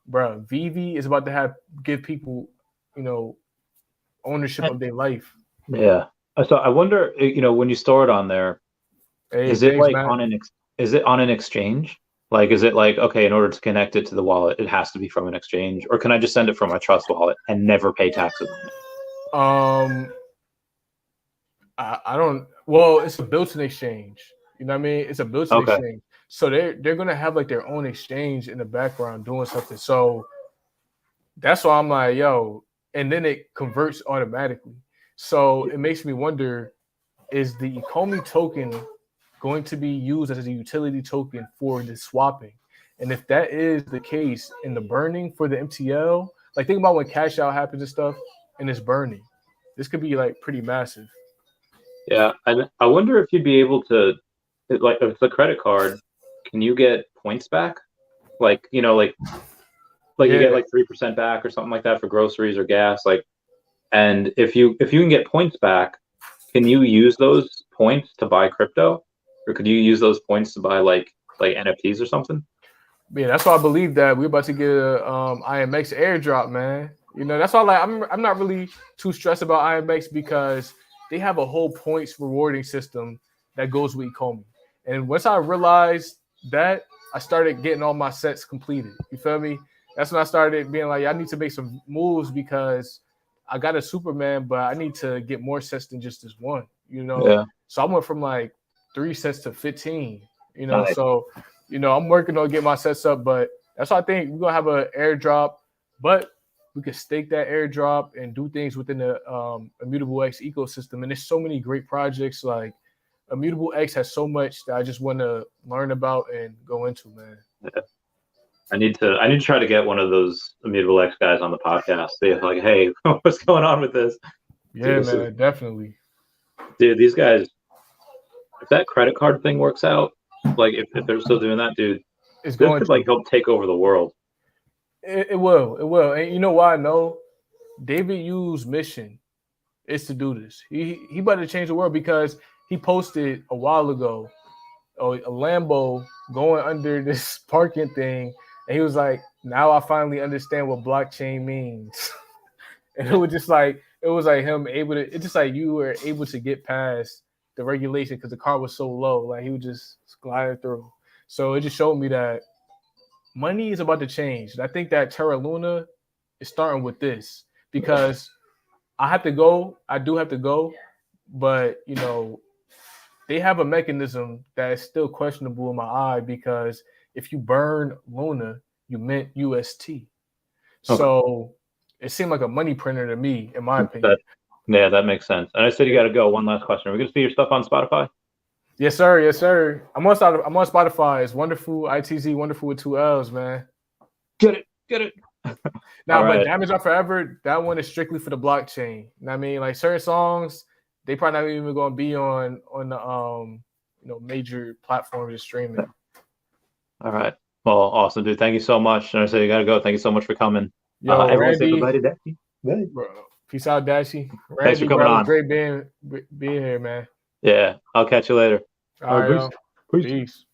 bro, veve is about to give people, ownership of their life. Yeah. So I wonder, when you store it on there, is it on an exchange? Like, is it like, okay, in order to connect it to the wallet, it has to be from an exchange, or can I just send it from my trust wallet and never pay taxes on it? I don't. Well, it's a built-in exchange. You know what I mean? It's a built-in exchange. So they're gonna have like their own exchange in the background doing something. So that's why I'm like, yo, and then it converts automatically. So it makes me wonder, is the Ecomi token going to be used as a utility token for the swapping? And if that is the case in the burning for the MTL, like think about when cash out happens and stuff and it's burning. This could be like pretty massive. Yeah, I wonder if you'd be able to, like, if it's a credit card, can you get points back? Like, you get like 3% back or something like that for groceries or gas. Like, and if you can get points back, can you use those points to buy crypto, or could you use those points to buy like NFTs or something? Yeah, that's why I believe that we're about to get a IMX airdrop, man. That's why I'm not really too stressed about IMX because they have a whole points rewarding system that goes with Ecomi. And once I realized that, I started getting all my sets completed. You feel me? That's when I started being like, I need to make some moves because I got a Superman, but I need to get more sets than just this one. Yeah. So I went from like 3 sets to 15. Nice. So I'm working on getting my sets up, but that's why I think we're gonna have an airdrop, but we could stake that airdrop and do things within the Immutable X ecosystem. And there's so many great projects. Like Immutable X has so much that I just want to learn about and go into, man. Yeah. I need to try to get one of those Immutable X guys on the podcast. They're like, hey, what's going on with this? Yeah, dude, definitely. Dude, these guys, if that credit card thing works out, like if they're still doing that, dude, this could like help take over the world. It will. And you know why I know? David Yu's mission is to do this. He about to change the world because he posted a while ago a Lambo going under this parking thing, and he was like, now I finally understand what blockchain means. And it was like him able to, it's just like you were able to get past the regulation because the car was so low, like he would just glide through. So it just showed me that money is about to change. And I think that Terra Luna is starting with this because I do have to go, but you know, they have a mechanism that is still questionable in my eye because if you burn Luna, you mint UST. So it seemed like a money printer to me, in my opinion. That makes sense. And I said you got to go. One last question. Are we going to see your stuff on Spotify? Yes, sir. Yes, sir. I'm on Spotify. It's Wonderful, ITZ, Wonderful with 2 L's, man. Get it. Now, but Damage Are Forever, that one is strictly for the blockchain. You know what I mean? Like certain songs, they probably not even going to be on the major platforms of streaming. All right. Well, awesome, dude. Thank you so much. And I said you got to go. Thank you so much for coming. Yo, everyone say Randy, goodbye to Dashi. Bro, peace out, Dashi. Randy, Thanks for coming on. Great being here, man. Yeah, I'll catch you later. All right, peace. Peace.